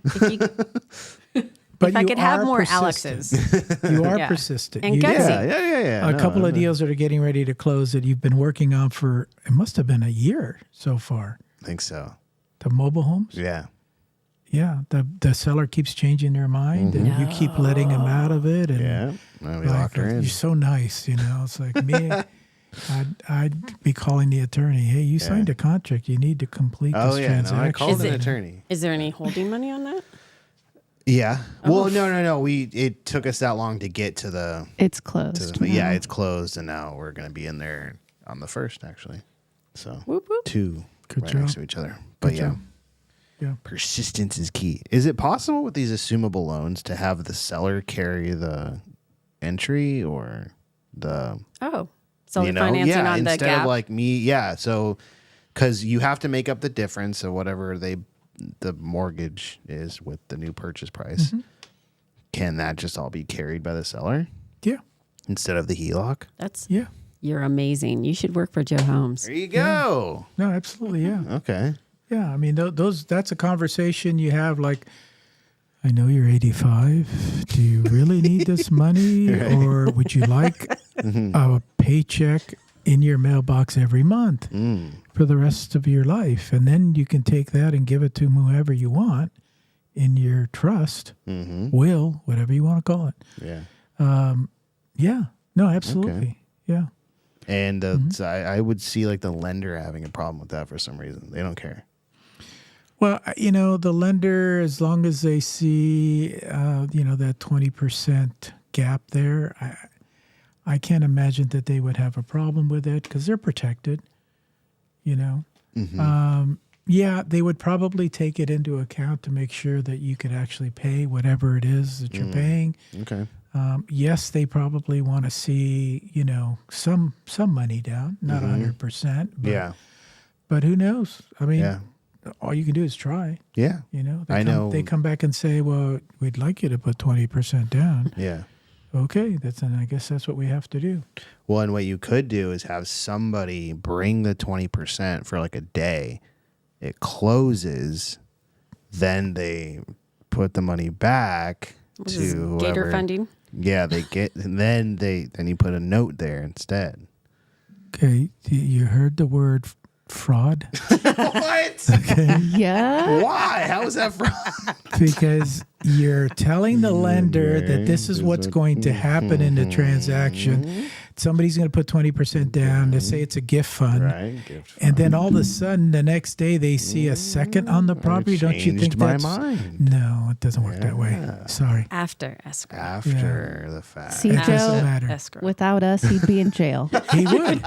Speaker 2: But
Speaker 3: If I
Speaker 2: you
Speaker 3: could have
Speaker 2: are
Speaker 3: more
Speaker 2: persistent.
Speaker 3: Alexes.
Speaker 2: You are
Speaker 3: Yeah.
Speaker 2: persistent.
Speaker 3: And
Speaker 2: You-
Speaker 3: gutsy.
Speaker 1: Yeah.
Speaker 2: A
Speaker 1: No,
Speaker 2: couple of
Speaker 1: no.
Speaker 2: deals that are getting ready to close that you've been working on for, it must have been a year so far.
Speaker 1: I think so.
Speaker 2: The mobile homes?
Speaker 1: Yeah.
Speaker 2: Yeah. The seller keeps changing their mind and you keep letting them out of it. And
Speaker 1: Yeah. No, we
Speaker 2: like,
Speaker 1: locked her in.
Speaker 2: you're so nice, It's like me. I'd be calling the attorney. Hey, you signed a contract. You need to complete
Speaker 1: Oh,
Speaker 2: this
Speaker 1: yeah. No,
Speaker 2: transaction.
Speaker 1: I called
Speaker 3: Is
Speaker 1: an
Speaker 3: it-
Speaker 1: attorney.
Speaker 3: Is there any holding money on that?
Speaker 1: Yeah. Well, no. It took us that long to get to the.
Speaker 4: It's closed.
Speaker 1: Yeah,
Speaker 4: now.
Speaker 1: it's closed, and now we're going to be in there on the 1st, actually. So
Speaker 3: Whoop, whoop.
Speaker 1: 2
Speaker 2: Good
Speaker 1: right
Speaker 2: job.
Speaker 1: next to each other. But
Speaker 2: Good job. Yeah.
Speaker 1: persistence is key. Is it possible with these assumable loans to have the seller carry the entry or the?
Speaker 3: Oh, So the financing on the
Speaker 1: instead
Speaker 3: gap.
Speaker 1: of like me, so because you have to make up the difference of whatever the mortgage is with the new purchase price.
Speaker 2: Mm-hmm.
Speaker 1: Can that just all be carried by the seller
Speaker 2: Yeah.
Speaker 1: instead of the HELOC?
Speaker 2: Yeah.
Speaker 3: You're amazing. You should work for Joe Holmes.
Speaker 1: There you go.
Speaker 2: No, absolutely. Yeah.
Speaker 1: Okay.
Speaker 2: Yeah. I mean, that's a conversation you have like, I know you're 85. Do you really need this money? Or would you like a paycheck in your mailbox every month for the rest of your life? And then you can take that and give it to whoever you want in your trust, will, whatever you want to call it.
Speaker 1: Yeah.
Speaker 2: Yeah. No, absolutely.
Speaker 1: Okay.
Speaker 2: Yeah.
Speaker 1: And so I would see like the lender having a problem with that for some reason. They don't care.
Speaker 2: Well, the lender, as long as they see, that 20% gap there, I can't imagine that they would have a problem with it because they're protected, Yeah, they would probably take it into account to make sure that you could actually pay whatever it is that you're paying.
Speaker 1: Okay.
Speaker 2: Yes, they probably want to see, some money down, not 100%. But, But who knows? I mean, all you can do is try.
Speaker 1: Yeah.
Speaker 2: I know. They come back and say, well, we'd like you to put 20% down.
Speaker 1: Yeah.
Speaker 2: Okay, I guess that's what we have to do.
Speaker 1: Well, and what you could do is have somebody bring the 20% for like a day. It closes, then they put the money back to
Speaker 3: Gator
Speaker 1: whoever.
Speaker 3: funding.
Speaker 1: Yeah, they get, and then you put a note there instead.
Speaker 2: Okay, you heard the word fraud?
Speaker 1: What?
Speaker 2: Okay.
Speaker 4: Yeah.
Speaker 1: Why? How is that fraud?
Speaker 2: Because you're telling the lender that this is what's going to happen in the transaction. Somebody's going to put 20% down. Let's say it's a gift fund.
Speaker 1: Right.
Speaker 2: And then all of a sudden, the next day, they see a second on the property. Don't you think
Speaker 1: my
Speaker 2: that's...
Speaker 1: mind.
Speaker 2: No, it doesn't work that way. Sorry.
Speaker 3: After escrow.
Speaker 1: After the fact.
Speaker 4: See,
Speaker 2: It doesn't
Speaker 4: Joe,
Speaker 2: matter.
Speaker 3: Escrow.
Speaker 4: without us, he'd be in jail.
Speaker 2: He would.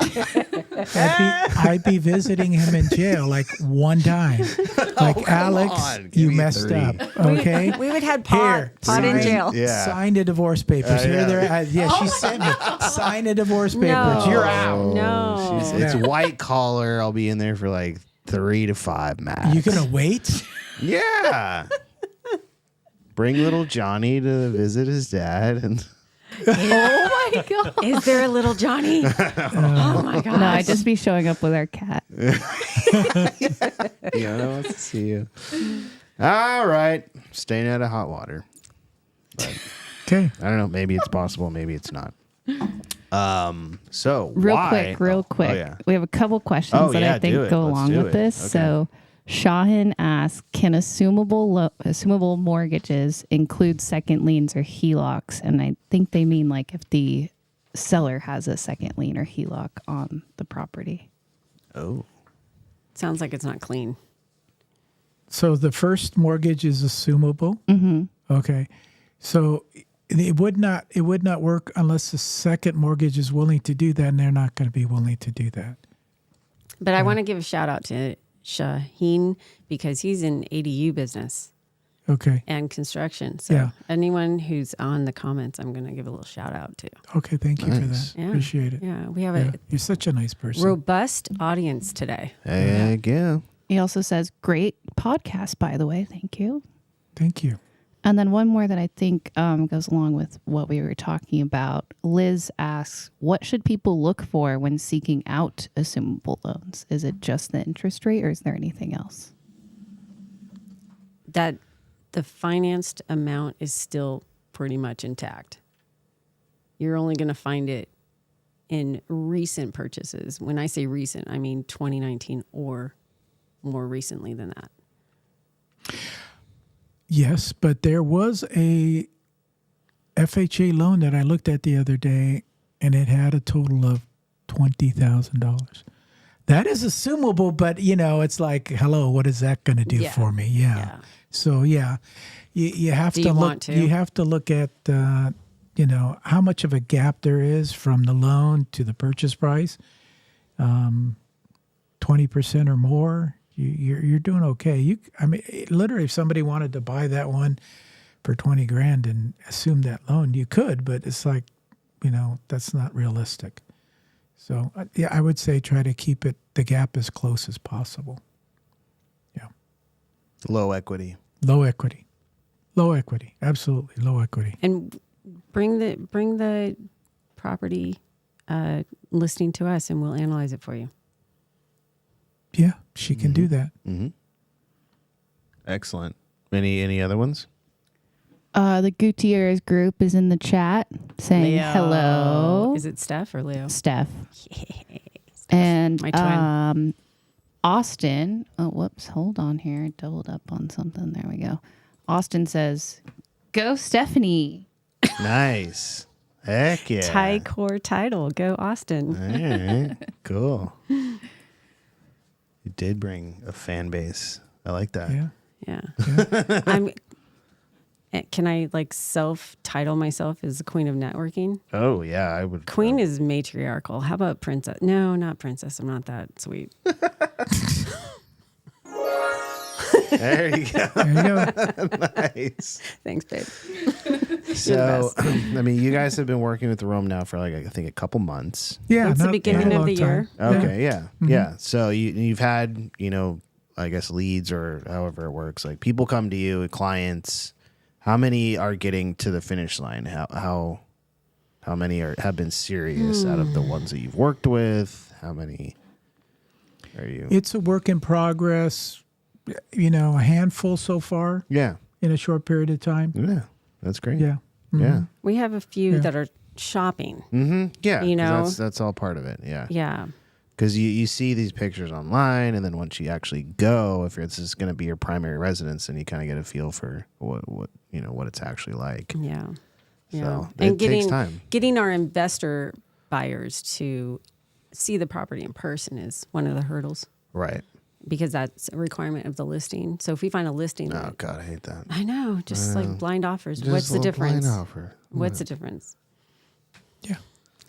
Speaker 2: I'd be visiting him in jail like one time. Like,
Speaker 1: come
Speaker 2: Alex,
Speaker 1: on. Give
Speaker 2: you
Speaker 1: me
Speaker 2: messed
Speaker 1: 3.
Speaker 2: up. Okay?
Speaker 3: We would have
Speaker 2: Here,
Speaker 3: pot in
Speaker 2: sign-
Speaker 3: jail.
Speaker 1: Yeah.
Speaker 2: Sign the divorce papers. Here,
Speaker 1: yeah.
Speaker 2: there. She sent me. Sign the divorce papers.
Speaker 3: No.
Speaker 2: You're out.
Speaker 3: No.
Speaker 1: It's white collar. I'll be in there for like 3 to 5 max.
Speaker 2: You gonna wait?
Speaker 1: Yeah. Bring little Johnny to visit his dad, and
Speaker 4: Oh my God.
Speaker 3: Is there a little Johnny? Oh my God.
Speaker 4: No, I'd just be showing up with our cat.
Speaker 1: Fiona wants to see you. All right, staying out of hot water. But
Speaker 2: Okay.
Speaker 1: I don't know. Maybe it's possible. Maybe it's not. So
Speaker 4: Real
Speaker 1: why?
Speaker 4: quick.
Speaker 1: Oh, yeah.
Speaker 4: We have a couple questions that I think go along with this.
Speaker 1: Okay.
Speaker 4: So Shahin asks, can assumable mortgages include second liens or HELOCs? And I think they mean like if the seller has a second lien or HELOC on the property.
Speaker 1: Oh.
Speaker 3: Sounds like it's not clean.
Speaker 2: So the first mortgage is assumable.
Speaker 4: Mm-hmm.
Speaker 2: Okay. So it would not work unless the second mortgage is willing to do that, and they're not going to be willing to do that.
Speaker 3: But I want to give a shout out to Shaheen because he's in ADU business
Speaker 2: Okay.
Speaker 3: and construction. So
Speaker 2: Yeah.
Speaker 3: anyone who's on the comments, I'm going to give a little shout out to.
Speaker 2: Okay. Thank you for
Speaker 1: Nice.
Speaker 2: that.
Speaker 3: Yeah.
Speaker 2: Appreciate it.
Speaker 3: Yeah, we have
Speaker 2: Yeah. You're such a nice
Speaker 3: a
Speaker 2: person.
Speaker 3: robust audience today.
Speaker 1: Heck yeah.
Speaker 4: He also says, great podcast, by the way. Thank you.
Speaker 2: Thank you.
Speaker 4: And then one more that I think goes along with what we were talking about. Liz asks, what should people look for when seeking out assumable loans? Is it just the interest rate or is there anything else?
Speaker 3: That the financed amount is still pretty much intact. You're only going to find it in recent purchases. When I say recent, I mean 2019 or more recently than that.
Speaker 2: Yes, but there was a FHA loan that I looked at the other day, and it had a total of $20,000. That is assumable, but it's like, hello, what is that going to do
Speaker 3: Yeah.
Speaker 2: for me? Yeah.
Speaker 3: Yeah.
Speaker 2: So yeah, you have
Speaker 3: Do
Speaker 2: to
Speaker 3: you
Speaker 2: look.
Speaker 3: want to?
Speaker 2: You have to look at how much of a gap there is from the loan to the purchase price. 20% or more. You're doing okay. Literally, if somebody wanted to buy that one for $20,000 and assume that loan, you could, but it's like, that's not realistic. So yeah, I would say try to keep the gap as close as possible. Yeah.
Speaker 1: Low equity.
Speaker 2: Low equity. Absolutely low equity.
Speaker 3: And bring the property listing to us, and we'll analyze it for you.
Speaker 2: Yeah, she can do that.
Speaker 1: Mm-hmm. Excellent. Any other ones?
Speaker 4: The Gutierrez group is in the chat saying
Speaker 3: Leo.
Speaker 4: hello.
Speaker 3: Is it Steph or Leo?
Speaker 4: Steph.
Speaker 3: Steph.
Speaker 4: And
Speaker 3: My twin.
Speaker 4: Austin. Oh, whoops. Hold on here. I doubled up on something. There we go. Austin says, "Go Stephanie."
Speaker 1: Nice. Heck yeah.
Speaker 3: Tie core title. Go Austin.
Speaker 1: All right. Cool. You did bring a fan base. I like that.
Speaker 2: Yeah.
Speaker 3: Yeah. Can I self-title myself as the queen of networking?
Speaker 1: Oh, yeah. I would.
Speaker 3: Queen is matriarchal. How about princess? No, not princess. I'm not that sweet.
Speaker 1: There you go.
Speaker 2: There you go.
Speaker 1: Nice.
Speaker 3: Thanks, babe.
Speaker 1: So, I mean, you guys have been working with Rome now for I think a couple months.
Speaker 2: Yeah.
Speaker 3: It's the
Speaker 2: not
Speaker 3: beginning
Speaker 2: a
Speaker 3: of
Speaker 2: long
Speaker 3: the
Speaker 2: time.
Speaker 3: year.
Speaker 1: Okay. Yeah. Yeah. So you've had, I guess leads or however it works. Like people come to you, clients. How many are getting to the finish line? How many have been serious out of the ones that you've worked with? How many are you?
Speaker 2: It's a work in progress. A handful so far
Speaker 1: Yeah.
Speaker 2: in a short period of time.
Speaker 1: Yeah. That's great.
Speaker 2: Yeah.
Speaker 1: Yeah.
Speaker 3: We have a few
Speaker 2: Yeah.
Speaker 3: that are shopping.
Speaker 1: Mm-hmm. Yeah.
Speaker 3: You
Speaker 1: 'Cause
Speaker 3: know?
Speaker 1: that's all part of it. Yeah.
Speaker 3: Yeah.
Speaker 1: Because you see these pictures online, and then once you actually go, if it's just going to be your primary residence, then you kind of get a feel for what it's actually like.
Speaker 3: Yeah. Yeah.
Speaker 1: So
Speaker 3: And
Speaker 1: it takes time.
Speaker 3: getting our investor buyers to see the property in person is one of the hurdles,
Speaker 1: Right.
Speaker 3: because that's a requirement of the listing. So if we find a listing,
Speaker 1: Oh God, I hate that.
Speaker 3: I know, just like blind offers.
Speaker 1: Just
Speaker 3: What's the
Speaker 1: a little
Speaker 3: difference?
Speaker 1: blind offer.
Speaker 3: What's the difference?
Speaker 2: Yeah.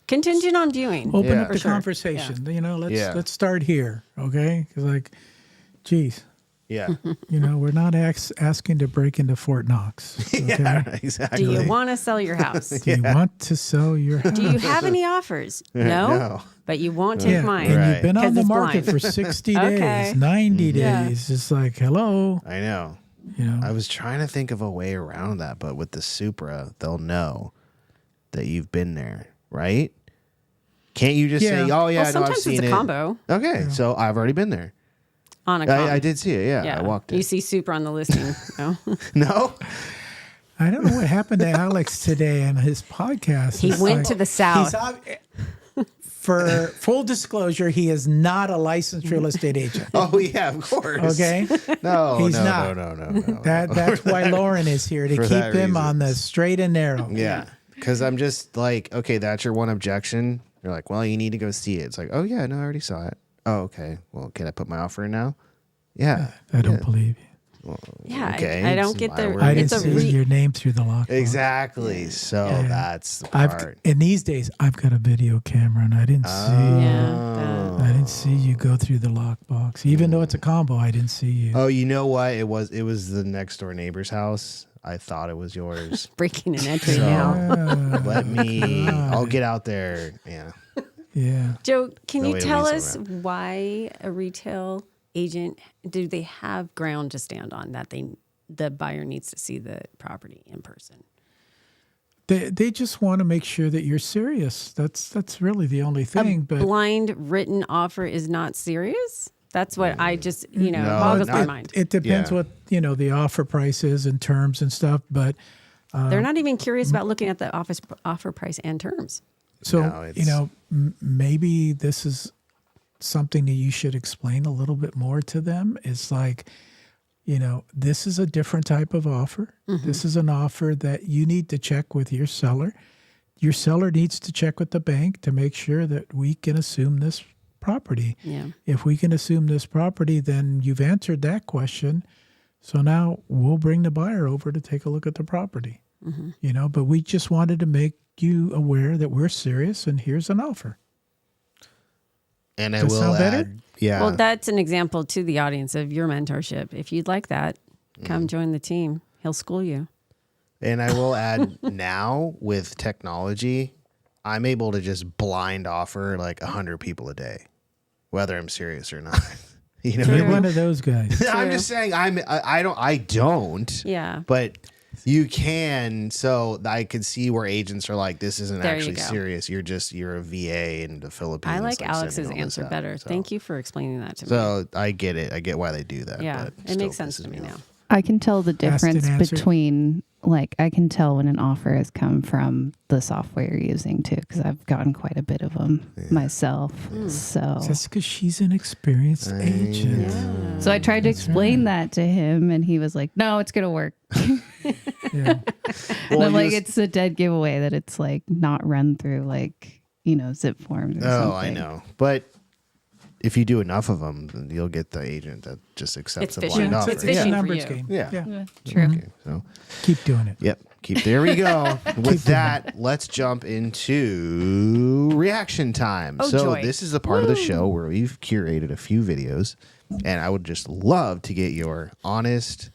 Speaker 3: Contingent on viewing.
Speaker 2: Open
Speaker 1: Yeah.
Speaker 2: up the
Speaker 3: For sure.
Speaker 2: conversation. Let's
Speaker 1: Yeah.
Speaker 2: let's start here, okay? Because geez,
Speaker 1: Yeah.
Speaker 2: we're not asking to break into Fort Knox. Okay?
Speaker 1: Yeah. Exactly.
Speaker 3: Do you want to sell your house?
Speaker 2: Do you want to sell your house?
Speaker 3: Do you have any offers? No. But you won't take mine.
Speaker 2: And
Speaker 1: Right.
Speaker 2: you've been on
Speaker 3: 'Cause
Speaker 2: the
Speaker 3: it's
Speaker 2: market
Speaker 3: blind.
Speaker 2: for 60
Speaker 3: Okay.
Speaker 2: days, 90
Speaker 3: Yeah.
Speaker 2: days. It's like, hello.
Speaker 1: I know.
Speaker 2: You know,
Speaker 1: I was trying to think of a way around that, but with the Supra, they'll know that you've been there, right? Can't you just say,
Speaker 2: Yeah.
Speaker 1: "Oh yeah,
Speaker 3: Well,
Speaker 1: no, I've
Speaker 3: sometimes
Speaker 1: seen
Speaker 3: it's a
Speaker 1: it."
Speaker 3: combo
Speaker 1: Okay, so I've already been there.
Speaker 3: on a combo.
Speaker 1: I did see it. Yeah, I walked
Speaker 3: You
Speaker 1: it.
Speaker 3: see super on the listing. No?
Speaker 1: No.
Speaker 2: I don't know what happened to Alex today on his podcast.
Speaker 3: He
Speaker 2: It's
Speaker 3: went
Speaker 2: like-
Speaker 3: to the south.
Speaker 2: For full disclosure, he is not a licensed real estate agent.
Speaker 1: Oh yeah, of course.
Speaker 2: Okay,
Speaker 1: No,
Speaker 2: He's
Speaker 1: no,
Speaker 2: not.
Speaker 1: no.
Speaker 2: that's why Lauren is here to
Speaker 1: For
Speaker 2: keep
Speaker 1: that
Speaker 2: him on the
Speaker 1: reason.
Speaker 2: straight and narrow.
Speaker 1: Yeah, because I'm just like, okay, that's your one objection. You're like, well, you need to go see it. It's like, oh yeah, no, I already saw it. Oh, okay. Well, can I put my offer in now? Yeah.
Speaker 2: I don't believe you.
Speaker 3: Yeah,
Speaker 1: Okay,
Speaker 3: I don't
Speaker 1: it's
Speaker 3: get
Speaker 1: my
Speaker 3: the.
Speaker 1: word.
Speaker 2: I
Speaker 3: It's
Speaker 2: didn't
Speaker 3: a
Speaker 2: see your name through the lockbox.
Speaker 1: Exactly. So that's the part.
Speaker 2: In these days, I've got a video camera, and I didn't see.
Speaker 3: Yeah.
Speaker 2: I didn't see you go through the lockbox, even though it's a combo. I didn't see you.
Speaker 1: Oh, you know what? It was the next door neighbor's house. I thought it was yours.
Speaker 3: breaking and entering
Speaker 1: So
Speaker 3: now.
Speaker 1: let me. I'll get out there. Yeah.
Speaker 2: Yeah.
Speaker 3: Joe, can
Speaker 1: No
Speaker 3: you
Speaker 1: way to
Speaker 3: tell
Speaker 1: weasel
Speaker 3: us
Speaker 1: around.
Speaker 3: why a retail agent, do they have ground to stand on that the buyer needs to see the property in person?
Speaker 2: They just want to make sure that you're serious. That's really the only thing. But
Speaker 3: Blind written offer is not serious? That's what I just,
Speaker 1: No,
Speaker 3: boggles my
Speaker 1: not-
Speaker 3: mind.
Speaker 2: it depends
Speaker 1: Yeah.
Speaker 2: what the offer price is and terms and stuff. But
Speaker 3: They're not even curious about looking at the offer price and terms.
Speaker 2: so
Speaker 1: No, it's-
Speaker 2: maybe this is something that you should explain a little bit more to them. It's like, this is a different type of offer. This is an offer that you need to check with your seller. Your seller needs to check with the bank to make sure that we can assume this property.
Speaker 3: Yeah.
Speaker 2: If we can assume this property, then you've answered that question. So now we'll bring the buyer over to take a look at the property. But we just wanted to make you aware that we're serious and here's an offer.
Speaker 1: And I
Speaker 2: Does
Speaker 1: will
Speaker 2: sound better?
Speaker 1: add. Yeah.
Speaker 3: Well, that's an example to the audience of your mentorship. If you'd like that, come join the team. He'll school you.
Speaker 1: And I will add now with technology, I'm able to just blind offer like 100 people a day, whether I'm serious or not. You know,
Speaker 2: You're one of those guys.
Speaker 1: I'm just saying I don't.
Speaker 3: Yeah.
Speaker 1: But you can. So I could see where agents are like, this isn't
Speaker 3: There you
Speaker 1: actually
Speaker 3: go.
Speaker 1: serious. You're a VA in the Philippines.
Speaker 3: I like Alex's
Speaker 1: sending all this
Speaker 3: answer
Speaker 1: out.
Speaker 3: better.
Speaker 1: So-
Speaker 3: Thank you for explaining that to me.
Speaker 1: So I get it. I get why they do that.
Speaker 3: Yeah,
Speaker 1: but
Speaker 3: it
Speaker 1: still
Speaker 3: makes sense
Speaker 1: pisses
Speaker 3: to me now.
Speaker 1: off.
Speaker 4: I can tell the
Speaker 2: Asked and
Speaker 4: difference
Speaker 2: answered.
Speaker 4: between, like, I can tell when an offer has come from the software you're using too, because I've gotten quite a bit of them myself. So,
Speaker 2: That's because she's an experienced agent.
Speaker 4: so I tried to explain that to him, and he was like, "No, it's gonna work."
Speaker 2: Yeah.
Speaker 4: And I'm like,
Speaker 1: you-
Speaker 4: it's a dead giveaway that it's like not run through like zip forms or something.
Speaker 1: Oh, I know. But if you do enough of them, then you'll get the agent that just accepts
Speaker 3: It's
Speaker 1: a
Speaker 3: fishing.
Speaker 1: blind
Speaker 3: It's
Speaker 1: offer.
Speaker 2: It's a
Speaker 3: fishing for
Speaker 2: numbers
Speaker 3: you.
Speaker 2: game.
Speaker 1: Yeah.
Speaker 4: True.
Speaker 1: Okay, so
Speaker 2: Keep doing it.
Speaker 1: yep. There we go. With that, let's jump into reaction time.
Speaker 3: Oh,
Speaker 1: so
Speaker 3: joy.
Speaker 1: this is the part of the show where we've curated a few videos, and I would just love to get your honest,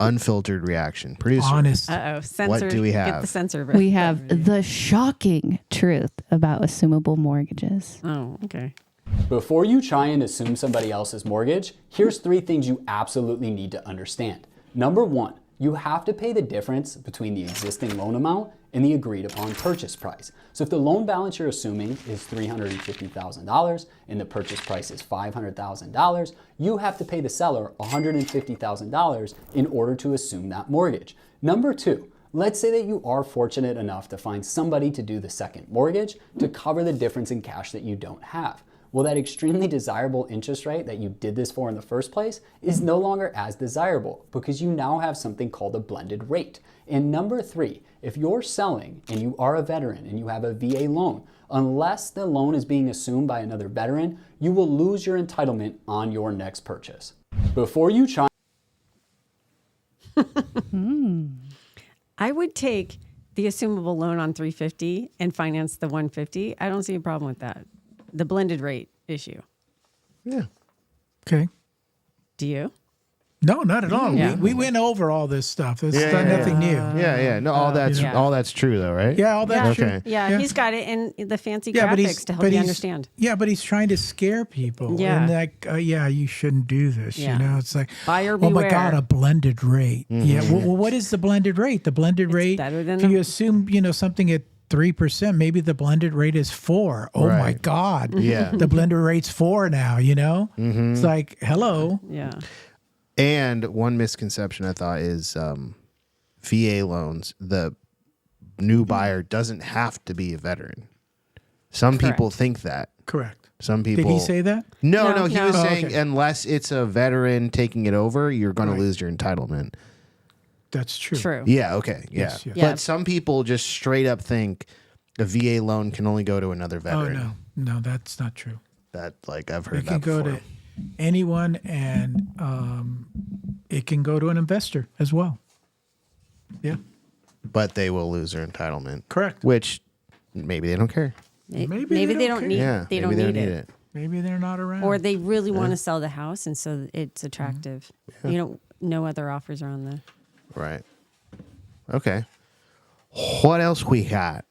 Speaker 1: unfiltered reaction. Producer,
Speaker 2: Honest.
Speaker 3: Censor.
Speaker 1: What do we
Speaker 3: Get
Speaker 1: have?
Speaker 3: the censor.
Speaker 4: We have the shocking truth about assumable mortgages.
Speaker 3: Oh, okay.
Speaker 5: Before you try and assume somebody else's mortgage, here's 3 things you absolutely need to understand. Number 1, you have to pay the difference between the existing loan amount and the agreed upon purchase price. So if the loan balance you're assuming is $350,000 and the purchase price is $500,000, you have to pay the seller $150,000 in order to assume that mortgage. Number 2, let's say that you are fortunate enough to find somebody to do the second mortgage to cover the difference in cash that you don't have. Well, that extremely desirable interest rate that you did this for in the first place is no longer as desirable because you now have something called a blended rate. And number 3, if you're selling and you are a veteran and you have a VA loan, unless the loan is being assumed by another veteran, you will lose your entitlement on your next purchase. Before you try
Speaker 3: I would take the assumable loan on 350 and finance the 150. I don't see a problem with that. The blended rate issue.
Speaker 1: yeah.
Speaker 2: Okay.
Speaker 3: Do you?
Speaker 2: No, not at all.
Speaker 3: Yeah.
Speaker 2: We went over all this stuff. It's
Speaker 1: Yeah,
Speaker 2: not
Speaker 1: yeah,
Speaker 2: nothing new.
Speaker 1: Yeah. No, all that's
Speaker 3: Yeah.
Speaker 1: all that's true though, right?
Speaker 2: Yeah, all that's
Speaker 1: Okay.
Speaker 2: true.
Speaker 3: Yeah,
Speaker 2: Yeah.
Speaker 3: he's got it in the fancy
Speaker 2: Yeah, but
Speaker 3: graphics to help you understand.
Speaker 2: Yeah, but he's trying to scare people.
Speaker 3: Yeah.
Speaker 2: And like, yeah, you shouldn't do this.
Speaker 3: Yeah.
Speaker 2: You know, it's like,
Speaker 3: Buyer
Speaker 2: oh my
Speaker 3: beware.
Speaker 2: God, a blended rate. Yeah. Well, what is the blended rate? The blended rate,
Speaker 3: better than
Speaker 2: if
Speaker 3: the-
Speaker 2: you assume, something at 3%, maybe the blended rate is 4. Oh my
Speaker 1: Right.
Speaker 2: God.
Speaker 1: Yeah.
Speaker 2: The blended rate's 4 now, It's like, hello.
Speaker 3: Yeah.
Speaker 1: And one misconception I thought is VA loans, the new buyer doesn't have to be a veteran. Some people think that.
Speaker 2: Correct.
Speaker 1: Some people.
Speaker 2: Did he say that?
Speaker 1: No, he
Speaker 3: No.
Speaker 1: was
Speaker 3: Oh,
Speaker 1: saying
Speaker 2: okay.
Speaker 1: unless it's a veteran taking it over, you're going
Speaker 2: Right.
Speaker 1: to lose your entitlement.
Speaker 2: That's true.
Speaker 3: True.
Speaker 1: Yeah, okay.
Speaker 2: Yes,
Speaker 1: Yeah.
Speaker 2: yes.
Speaker 1: But some people just straight up think a VA loan can only go to another
Speaker 2: Oh,
Speaker 1: veteran.
Speaker 2: no, that's not true.
Speaker 1: That I've heard
Speaker 2: It can
Speaker 1: that
Speaker 2: go
Speaker 1: before.
Speaker 2: to anyone, and it can go to an investor as well. Yeah,
Speaker 1: But they will lose their entitlement.
Speaker 2: correct.
Speaker 1: Which maybe they don't care.
Speaker 2: Maybe
Speaker 3: Maybe
Speaker 2: they
Speaker 3: they
Speaker 2: don't
Speaker 3: don't need.
Speaker 1: Yeah.
Speaker 3: They
Speaker 1: maybe
Speaker 3: don't need it.
Speaker 2: Maybe they're not around.
Speaker 3: Or they really want to sell the house, and so it's attractive.
Speaker 2: Mm-hmm.
Speaker 3: No other offers are on the.
Speaker 1: Right. Okay. What else we got?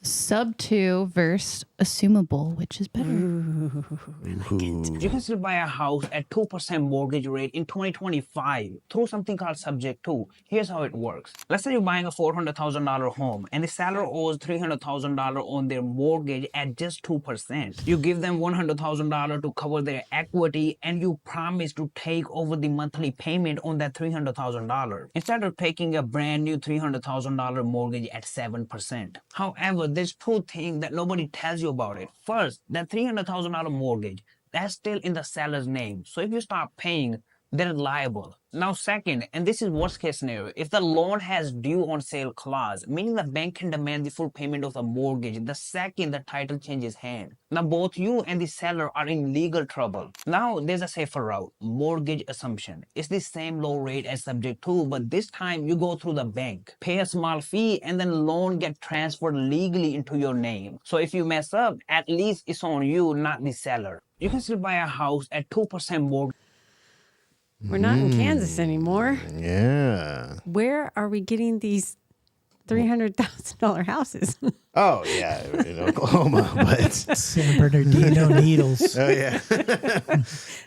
Speaker 4: Sub 2 versus assumable, which is better?
Speaker 6: You can still buy a house at 2% mortgage rate in 2025 through something called Subject 2. Here's how it works. Let's say you're buying a $400,000 home and the seller owes $300,000 on their mortgage at just 2%. You give them $100,000 to cover their equity and you promise to take over the monthly payment on that $300,000 instead of taking a brand new $300,000 mortgage at 7%. However, there's 2 things that nobody tells you about it. First, that $300,000 mortgage, that's still in the seller's name. So if you stop paying, they're liable. Now second, and this is worst case scenario, if the loan has due on sale clause, meaning the bank can demand the full payment of the mortgage the second the title changes hand. Now both you and the seller are in legal trouble. Now there's a safer route, mortgage assumption. It's the same low rate as Subject 2, but this time you go through the bank, pay a small fee, and then loan get transferred legally into your name. So if you mess up, at least it's on you, not the seller. You can still buy a house at 2% mortgage.
Speaker 3: We're not in Kansas anymore.
Speaker 1: Yeah.
Speaker 3: Where are we getting these $300,000 houses.
Speaker 1: Oh yeah, in Oklahoma, but
Speaker 2: San Bernardino needles.
Speaker 1: oh yeah,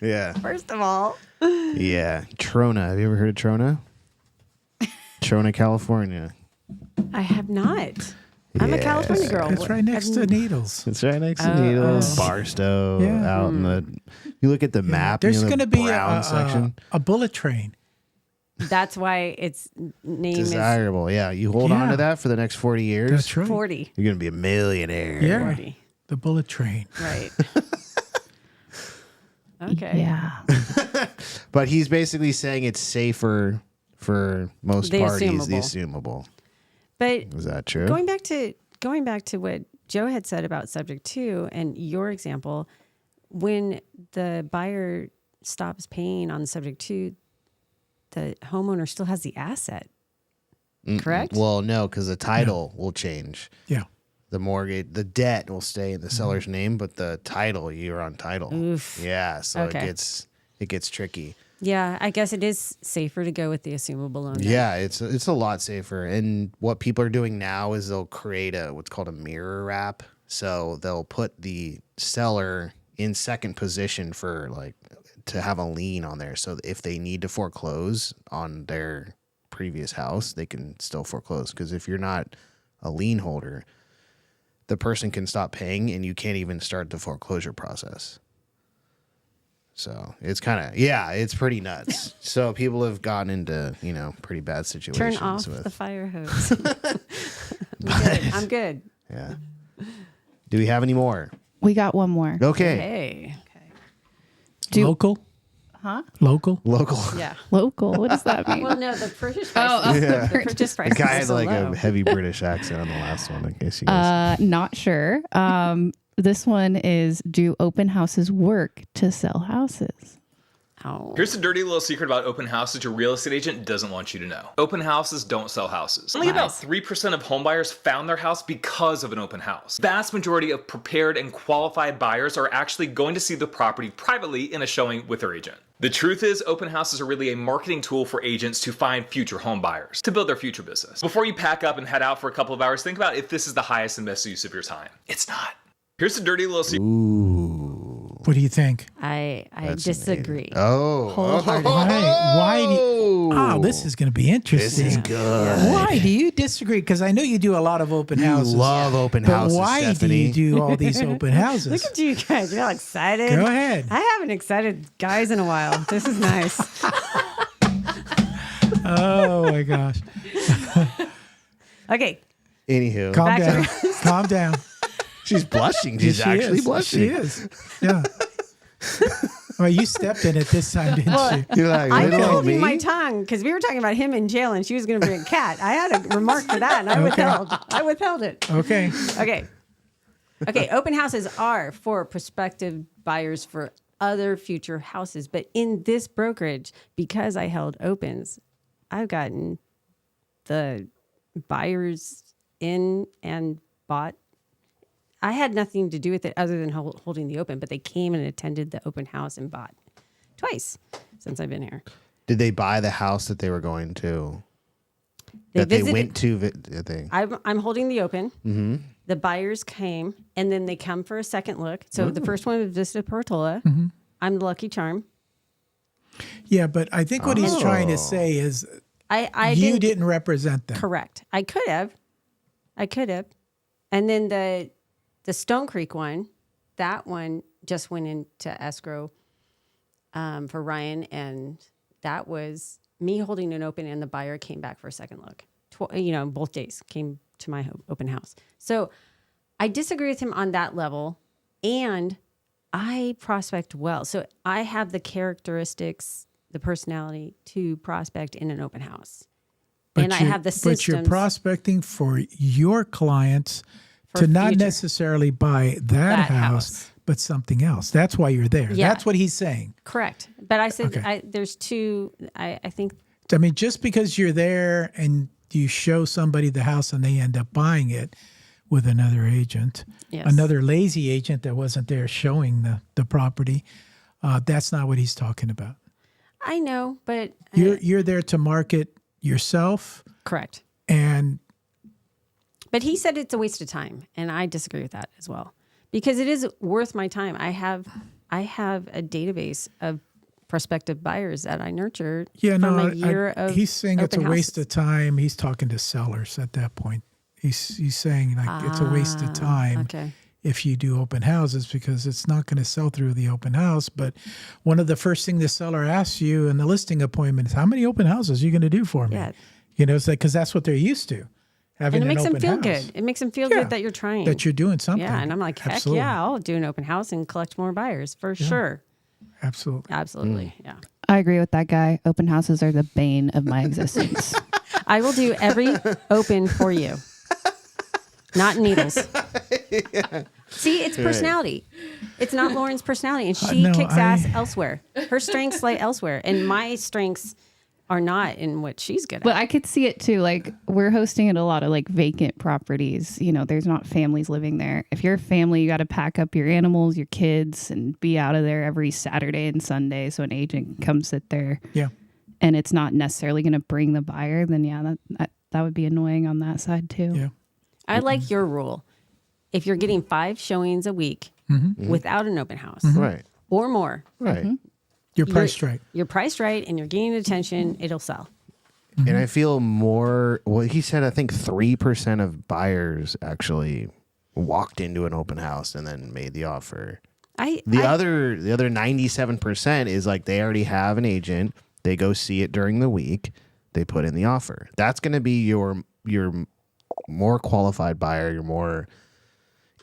Speaker 1: yeah,
Speaker 3: First of all,
Speaker 1: yeah. Trona. Have you ever heard of Trona? Trona, California.
Speaker 3: I have not. I'm a California girl.
Speaker 2: It's right next to Needles.
Speaker 1: It's right next to Needles, Barstow,
Speaker 2: Yeah.
Speaker 1: out in the. You look at the map.
Speaker 2: There's
Speaker 1: going to
Speaker 2: be
Speaker 1: section.
Speaker 2: a bullet train.
Speaker 3: That's why its name
Speaker 1: Desirable. Yeah, you hold on to that for the next 40 years.
Speaker 2: That's right.
Speaker 3: is 40.
Speaker 1: You're going to be a millionaire.
Speaker 2: Yeah.
Speaker 3: 40.
Speaker 2: The bullet train.
Speaker 3: Right. Okay.
Speaker 4: Yeah.
Speaker 1: But he's basically saying it's safer for most
Speaker 3: The
Speaker 1: parties. The
Speaker 3: assumable.
Speaker 1: assumable.
Speaker 3: But
Speaker 1: Is that true?
Speaker 3: going back to what Joe had said about subject 2 and your example, when the buyer stops paying on subject 2, the homeowner still has the asset. Correct?
Speaker 1: Well, no, because the title will change.
Speaker 2: Yeah.
Speaker 1: The mortgage, the debt will stay in the seller's name, but the title, you're on title.
Speaker 3: Oof.
Speaker 1: Yeah, so
Speaker 3: Okay.
Speaker 1: it gets tricky.
Speaker 3: Yeah, I guess it is safer to go with the assumable loan. then.
Speaker 1: Yeah, it's a lot safer. And what people are doing now is they'll create what's called a mirror wrap. So they'll put the seller in second position for to have a lien on there. So if they need to foreclose on their previous house, they can still foreclose. Because if you're not a lien holder, the person can stop paying and you can't even start the foreclosure process. So it's it's pretty nuts. So people have gotten into, pretty bad situations.
Speaker 3: Turn off
Speaker 1: with
Speaker 3: the fire hose. I'm good.
Speaker 1: Yeah. Do we have any more?
Speaker 4: We got one more.
Speaker 1: Okay.
Speaker 3: Hey.
Speaker 2: Local?
Speaker 4: Huh?
Speaker 2: Local?
Speaker 1: Local.
Speaker 3: Yeah.
Speaker 4: Local. What does that mean?
Speaker 3: Well, no, the purchase price.
Speaker 1: Yeah.
Speaker 3: The purchase price.
Speaker 1: The guy
Speaker 3: is
Speaker 1: had
Speaker 3: so low.
Speaker 1: a heavy British accent on the last one, in case you guys.
Speaker 4: Not sure. This one is, do open houses work to sell houses?
Speaker 3: Oh.
Speaker 7: Here's a dirty little secret about open houses your real estate agent doesn't want you to know. Open houses don't sell houses. Only about 3% of homebuyers found their house because of an open house. Vast majority of prepared and qualified buyers are actually going to see the property privately in a showing with their agent. The truth is, open houses are really a marketing tool for agents to find future home buyers, to build their future business. Before you pack up and head out for a couple of hours, think about if this is the highest and best use of your time. It's not. Here's a dirty little secret.
Speaker 1: Ooh.
Speaker 2: What do you think?
Speaker 3: I disagree.
Speaker 1: Oh.
Speaker 3: Wholeheartedly.
Speaker 2: Why do you, this is going to be interesting.
Speaker 1: This is good.
Speaker 2: Why do you disagree? Because I know you do a lot of open houses.
Speaker 1: You love open
Speaker 2: but
Speaker 1: houses,
Speaker 2: why
Speaker 1: Stephanie.
Speaker 2: do you do all these open houses?
Speaker 3: Look at you guys. You're all excited.
Speaker 2: Go ahead.
Speaker 3: I haven't excited guys in a while. This is nice.
Speaker 2: Oh, my gosh.
Speaker 3: Okay.
Speaker 1: Anywho.
Speaker 2: Calm
Speaker 3: Back
Speaker 2: down.
Speaker 3: to-
Speaker 2: Calm down.
Speaker 1: She's blushing. She's
Speaker 2: She
Speaker 1: actually
Speaker 2: is.
Speaker 1: blushing.
Speaker 2: She is. Yeah. Well, you stepped in it this time, didn't you?
Speaker 1: You're like,
Speaker 3: I'm
Speaker 1: little
Speaker 3: holding
Speaker 1: me?
Speaker 3: my tongue because we were talking about him in jail and she was going to bring a cat. I had a remark for that and I withheld it.
Speaker 2: Okay.
Speaker 3: Okay. Open houses are for prospective buyers for other future houses. But in this brokerage, because I held opens, I've gotten the buyers in and bought. I had nothing to do with it other than holding the open, but they came and attended the open house and bought twice since I've been here.
Speaker 1: Did they buy the house that they were going to?
Speaker 3: They
Speaker 1: They
Speaker 3: visited-
Speaker 1: went to.
Speaker 3: I'm holding the open. Mm-hmm. The buyers came, and then they come for a second look. So the first one was visited Portola.
Speaker 2: Mm-hmm.
Speaker 3: I'm the lucky charm.
Speaker 2: Yeah, but I think what he's trying to say is
Speaker 3: I
Speaker 2: you didn't represent them.
Speaker 3: correct. I could have, and then the Stone Creek one, that one just went into escrow for Ryan, and that was me holding it open, and the buyer came back for a second look. Both days came to my open house. So I disagree with him on that level, and I prospect well. So I have the characteristics, the personality to prospect in an open house. And I have the systems.
Speaker 2: But you're prospecting for your clients
Speaker 3: For
Speaker 2: to not
Speaker 3: future.
Speaker 2: necessarily buy that house, but something else. That's why you're there.
Speaker 3: Yeah.
Speaker 2: That's what he's saying.
Speaker 3: Correct. But I said
Speaker 2: Okay.
Speaker 3: there's two, I think.
Speaker 2: I mean, just because you're there and you show somebody the house and they end up buying it with another agent,
Speaker 3: Yes.
Speaker 2: another lazy agent that wasn't there showing the property, that's not what he's talking about.
Speaker 3: I know, but
Speaker 2: You're there to market yourself
Speaker 3: correct.
Speaker 2: and
Speaker 3: But he said it's a waste of time, and I disagree with that as well, because it is worth my time. I have a database of prospective buyers that I nurtured from a year of
Speaker 2: he's saying it's a
Speaker 3: open
Speaker 2: waste
Speaker 3: houses.
Speaker 2: of time. He's talking to sellers at that point. He's saying like it's a waste of time
Speaker 3: Okay.
Speaker 2: if you do open houses because it's not going to sell through the open house. But one of the first things the seller asks you in the listing appointment is, how many open houses are you going to do for me?
Speaker 3: Yeah.
Speaker 2: You know, it's like, because that's what they're used to. Having
Speaker 3: And it makes
Speaker 2: an
Speaker 3: them
Speaker 2: open
Speaker 3: feel
Speaker 2: house.
Speaker 3: good. It makes them feel
Speaker 2: Yeah.
Speaker 3: good that you're trying.
Speaker 2: That you're doing something.
Speaker 3: Yeah, and I'm like, heck
Speaker 2: Absolutely.
Speaker 3: yeah, I'll do an open house and collect more buyers for sure.
Speaker 2: Absolutely.
Speaker 3: Absolutely, yeah.
Speaker 4: I agree with that guy. Open houses are the bane of my existence.
Speaker 3: I will do every open for you. Not needles. See, it's personality. It's not Lauren's personality, and she
Speaker 2: No,
Speaker 3: kicks ass elsewhere. Her strengths lie elsewhere, and my strengths are not in what she's good at.
Speaker 4: But I could see it too. Like we're hosting at a lot of like vacant properties. You know, there's not families living there. If you're a family, you got to pack up your animals, your kids, and be out of there every Saturday and Sunday so an agent can come sit there.
Speaker 2: Yeah.
Speaker 4: And it's not necessarily going to bring the buyer. Then yeah, that would be annoying on that side too.
Speaker 2: Yeah.
Speaker 3: I like your rule. If you're getting 5 showings a week without an open house
Speaker 1: Right.
Speaker 3: or more,
Speaker 1: Right.
Speaker 2: You're priced right.
Speaker 3: you're priced right and you're gaining attention, it'll sell.
Speaker 1: And I feel more, well, he said, I think 3% of buyers actually walked into an open house and then made the offer. The other 97% is like they already have an agent. They go see it during the week. They put in the offer. That's going to be your more qualified buyer, your more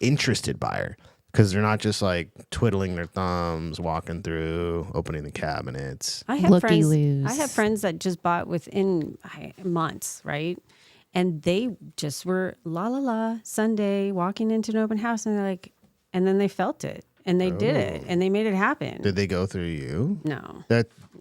Speaker 1: interested buyer, because they're not just like twiddling their thumbs, walking through, opening the cabinets.
Speaker 3: I have
Speaker 4: Looky-loos.
Speaker 3: friends. I have friends that just bought within months, right? And they just were la la la Sunday walking into an open house, and they're like, and then they felt it, and they did it, and they made it happen.
Speaker 1: Did they go through you?
Speaker 3: No,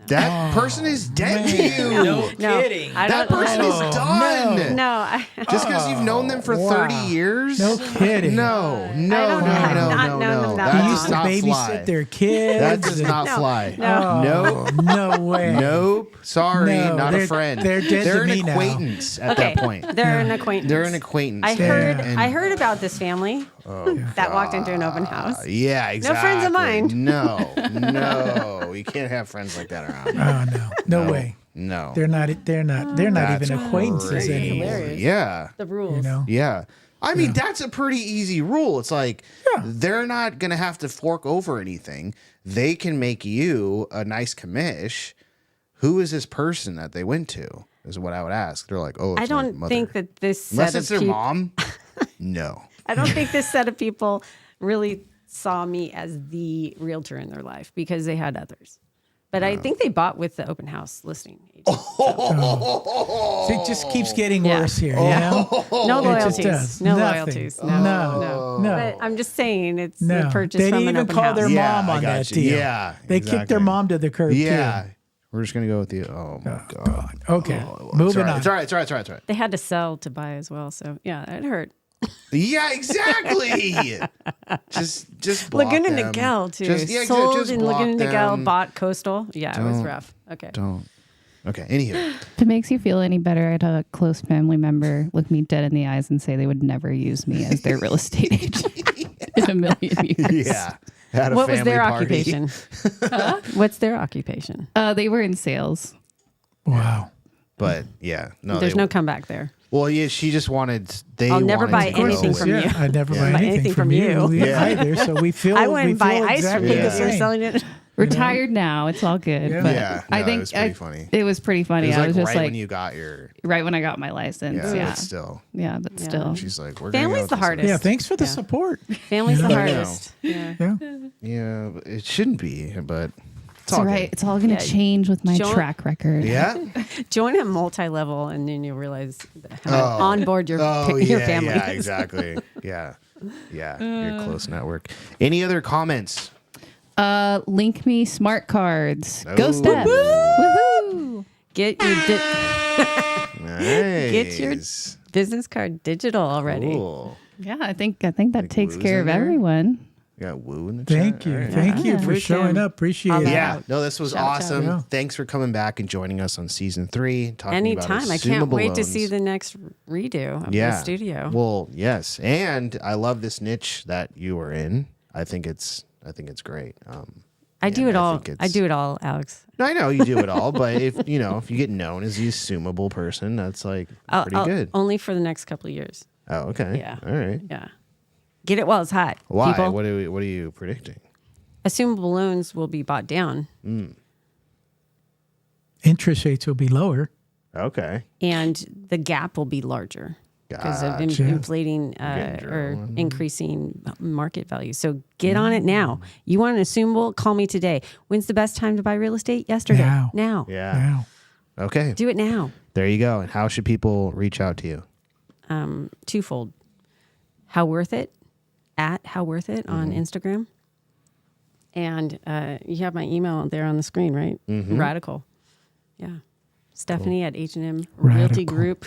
Speaker 1: That person is dead to you.
Speaker 6: No kidding.
Speaker 3: I
Speaker 1: That
Speaker 3: don't.
Speaker 1: person is done.
Speaker 3: No,
Speaker 1: Just because you've known them for 30 years?
Speaker 2: No kidding.
Speaker 1: No.
Speaker 3: I've not known them that
Speaker 1: That
Speaker 3: long.
Speaker 2: They
Speaker 1: does
Speaker 2: used to
Speaker 1: not
Speaker 2: babysit
Speaker 1: fly.
Speaker 2: their kids.
Speaker 1: That does
Speaker 2: and-
Speaker 1: not fly.
Speaker 3: No.
Speaker 1: Nope.
Speaker 2: No way.
Speaker 1: Nope. Sorry,
Speaker 2: No,
Speaker 1: not a
Speaker 2: they're-
Speaker 1: friend.
Speaker 2: they're dead to
Speaker 1: an
Speaker 2: me now.
Speaker 1: acquaintance at
Speaker 3: Okay,
Speaker 1: that point.
Speaker 3: they're an acquaintance.
Speaker 1: They're an acquaintance.
Speaker 3: I heard.
Speaker 1: And-
Speaker 3: I heard about this family that walked into an open house.
Speaker 1: Yeah, exactly.
Speaker 3: friends of mine.
Speaker 1: No. You can't have friends like that around.
Speaker 2: Oh no. No way.
Speaker 1: No.
Speaker 2: They're not
Speaker 1: That's
Speaker 2: even acquaintances
Speaker 1: crazy.
Speaker 2: anymore.
Speaker 3: Hilarious.
Speaker 1: Yeah.
Speaker 3: The rules.
Speaker 2: You know?
Speaker 1: Yeah. I mean, that's a pretty easy rule. It's like they're not going to have to fork over anything. They can make you a nice commish. Who is this person that they went to? Is what I would ask. They're like, oh, it's
Speaker 3: I
Speaker 1: my
Speaker 3: don't
Speaker 1: mother.
Speaker 3: think that this
Speaker 1: Unless
Speaker 3: set
Speaker 1: it's
Speaker 3: of
Speaker 1: their
Speaker 3: people.
Speaker 1: mom. No.
Speaker 3: I don't think this set of people really saw me as the realtor in their life because they had others. But I think they bought with the open house listing agent.
Speaker 2: It just keeps getting
Speaker 3: Yeah.
Speaker 2: worse here. You know?
Speaker 3: No
Speaker 2: It just
Speaker 3: loyalties.
Speaker 2: does.
Speaker 3: No
Speaker 2: Nothing.
Speaker 3: loyalties.
Speaker 2: No.
Speaker 3: But I'm just saying it's
Speaker 2: No.
Speaker 3: a purchase
Speaker 2: They
Speaker 3: from
Speaker 2: didn't
Speaker 3: an
Speaker 2: even
Speaker 3: open
Speaker 2: call
Speaker 3: house.
Speaker 2: their
Speaker 1: Yeah,
Speaker 2: mom
Speaker 1: I
Speaker 2: on
Speaker 1: got
Speaker 2: that
Speaker 1: you.
Speaker 2: deal.
Speaker 1: Yeah,
Speaker 2: They kicked their
Speaker 1: exactly.
Speaker 2: mom to the curb
Speaker 1: Yeah. We're just going to go with you. Oh, my God.
Speaker 2: too. Okay.
Speaker 1: It's
Speaker 2: Moving
Speaker 1: all right.
Speaker 2: on.
Speaker 1: It's all right. It's all right. It's all right. It's all right.
Speaker 3: They had to sell to buy as well. So yeah, it hurt.
Speaker 1: Yeah, exactly. just block
Speaker 3: Laguna
Speaker 1: them.
Speaker 3: Niguel too.
Speaker 1: Just
Speaker 3: Sold
Speaker 1: just
Speaker 3: in
Speaker 1: block
Speaker 3: Laguna Niguel,
Speaker 1: them.
Speaker 3: bought Coastal. Yeah, it was
Speaker 1: Don't-
Speaker 3: rough. Okay.
Speaker 1: Don't. Okay. Anywho.
Speaker 4: If it makes you feel any better, I had a close family member look me dead in the eyes and say they would never use me as their real estate agent in a million years.
Speaker 1: Yeah. Had a
Speaker 3: What was
Speaker 1: family
Speaker 3: their
Speaker 1: party.
Speaker 3: occupation? What's their occupation?
Speaker 4: They were in sales.
Speaker 2: Wow.
Speaker 1: But yeah, no.
Speaker 3: There's
Speaker 1: they-
Speaker 3: no comeback there.
Speaker 1: Well, yeah, she just wanted.
Speaker 3: I'll never
Speaker 1: wanted
Speaker 3: buy
Speaker 1: to go
Speaker 3: anything
Speaker 1: with-
Speaker 3: from you.
Speaker 2: Yeah, I'd never
Speaker 1: Yeah.
Speaker 2: buy anything from you
Speaker 1: Yeah.
Speaker 2: either. So we feel
Speaker 3: I wouldn't
Speaker 2: we
Speaker 3: buy
Speaker 2: feel
Speaker 3: ice
Speaker 2: exactly
Speaker 3: from you
Speaker 2: the
Speaker 3: because you're
Speaker 2: same.
Speaker 3: selling it.
Speaker 4: Retired now. It's all good.
Speaker 2: Yeah.
Speaker 4: But
Speaker 1: Yeah,
Speaker 4: I
Speaker 1: no,
Speaker 4: think
Speaker 1: it was pretty funny.
Speaker 4: It was pretty funny.
Speaker 1: It was
Speaker 4: I
Speaker 1: like
Speaker 4: was just
Speaker 1: right
Speaker 4: like
Speaker 1: when you got your.
Speaker 4: right when I got my license.
Speaker 1: Yeah,
Speaker 4: Yeah.
Speaker 1: but still,
Speaker 4: But still.
Speaker 1: she's like, we're
Speaker 3: Family's the
Speaker 1: gonna go with
Speaker 3: hardest.
Speaker 2: Yeah, thanks for the
Speaker 3: Yeah.
Speaker 2: support.
Speaker 3: Family's the
Speaker 1: I know.
Speaker 3: hardest. Yeah.
Speaker 2: Yeah.
Speaker 1: this. Yeah, but it shouldn't be, but it's
Speaker 4: It's
Speaker 1: all
Speaker 4: all right.
Speaker 1: good.
Speaker 4: It's all going to
Speaker 3: Yeah.
Speaker 4: change with my
Speaker 3: Join-
Speaker 4: track record.
Speaker 1: Yeah.
Speaker 3: Join a multi-level, and then you'll realize how to
Speaker 1: Oh.
Speaker 3: onboard your
Speaker 1: Oh,
Speaker 3: your
Speaker 1: yeah,
Speaker 3: family.
Speaker 1: yeah, exactly. Yeah, your close network. Any other comments?
Speaker 4: Link me smart cards.
Speaker 1: Oh.
Speaker 4: Go Steph. Woohoo!
Speaker 3: Get your
Speaker 1: Nice.
Speaker 3: Get your business card digital already.
Speaker 1: Cool.
Speaker 4: Yeah, I think that takes
Speaker 1: blues
Speaker 4: care
Speaker 1: in
Speaker 4: of
Speaker 1: there?
Speaker 4: everyone.
Speaker 1: We got Woo in the
Speaker 2: Thank
Speaker 1: chat.
Speaker 2: you.
Speaker 1: All right.
Speaker 2: Thank you
Speaker 3: Yeah.
Speaker 2: for
Speaker 3: Woo
Speaker 2: showing
Speaker 3: Kim.
Speaker 2: up. Appreciate it.
Speaker 1: Yeah, no, this was
Speaker 3: Shout out.
Speaker 1: awesome.
Speaker 2: Yeah.
Speaker 1: Thanks for coming back and joining us on season 3. Talking
Speaker 3: Anytime.
Speaker 1: about
Speaker 3: I can't
Speaker 1: assumable
Speaker 3: wait to
Speaker 1: loans.
Speaker 3: see the next redo of the studio.
Speaker 1: Well, yes, and I love this niche that you are in. I think it's great.
Speaker 3: I do it all.
Speaker 1: think it's-
Speaker 3: I do it all, Alex.
Speaker 1: I know you do it all, but if you get known as the assumable person, that's like pretty good.
Speaker 3: Only for the next couple of years.
Speaker 1: Oh, okay.
Speaker 3: Yeah.
Speaker 1: All right.
Speaker 3: Yeah. Get it while it's hot.
Speaker 1: Why?
Speaker 3: People.
Speaker 1: What are you predicting?
Speaker 3: Assumable loans will be bought down,
Speaker 2: Interest rates will be lower.
Speaker 1: Okay.
Speaker 3: and the gap will be larger because of
Speaker 2: Gotcha.
Speaker 3: inflating
Speaker 1: getting
Speaker 3: or
Speaker 1: drilled.
Speaker 3: increasing market value. So get on it now. You want an assumable? Call me today. When's the best time to buy real estate? Yesterday.
Speaker 2: Now.
Speaker 1: Yeah.
Speaker 2: Now.
Speaker 1: Okay.
Speaker 3: Do it now.
Speaker 1: There you go. And how should people reach out to you?
Speaker 3: Twofold. How worth it? At How Worth It on Instagram. And you have my email there on the screen, right? Radical. Yeah. Stephanie at H&M Realty Group.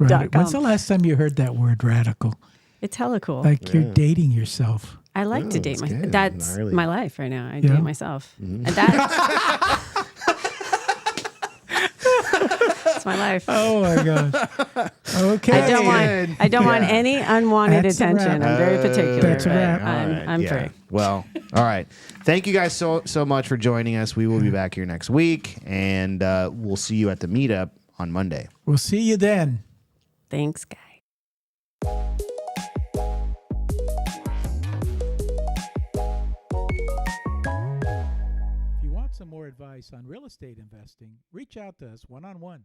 Speaker 2: Right. When's the last time you heard that word radical?
Speaker 3: It's hella cool.
Speaker 2: Like you're dating yourself.
Speaker 3: I like to date
Speaker 1: that's
Speaker 3: myself.
Speaker 1: good.
Speaker 3: That's
Speaker 1: Gnarly.
Speaker 3: my life right now. I
Speaker 2: Yeah.
Speaker 3: date myself. And that's that's my life.
Speaker 2: Oh my gosh. Okay.
Speaker 3: I don't want any unwanted
Speaker 2: That's a wrap.
Speaker 3: attention. I'm very particular.
Speaker 2: That's a
Speaker 3: but
Speaker 2: wrap.
Speaker 3: I'm free.
Speaker 1: Well, all right. Thank you guys so much for joining us. We will be back here next week, and we'll see you at the meetup on Monday.
Speaker 2: We'll see you then.
Speaker 3: Thanks, guys.
Speaker 2: If you want some more advice on real estate investing, reach out to us one-on-one.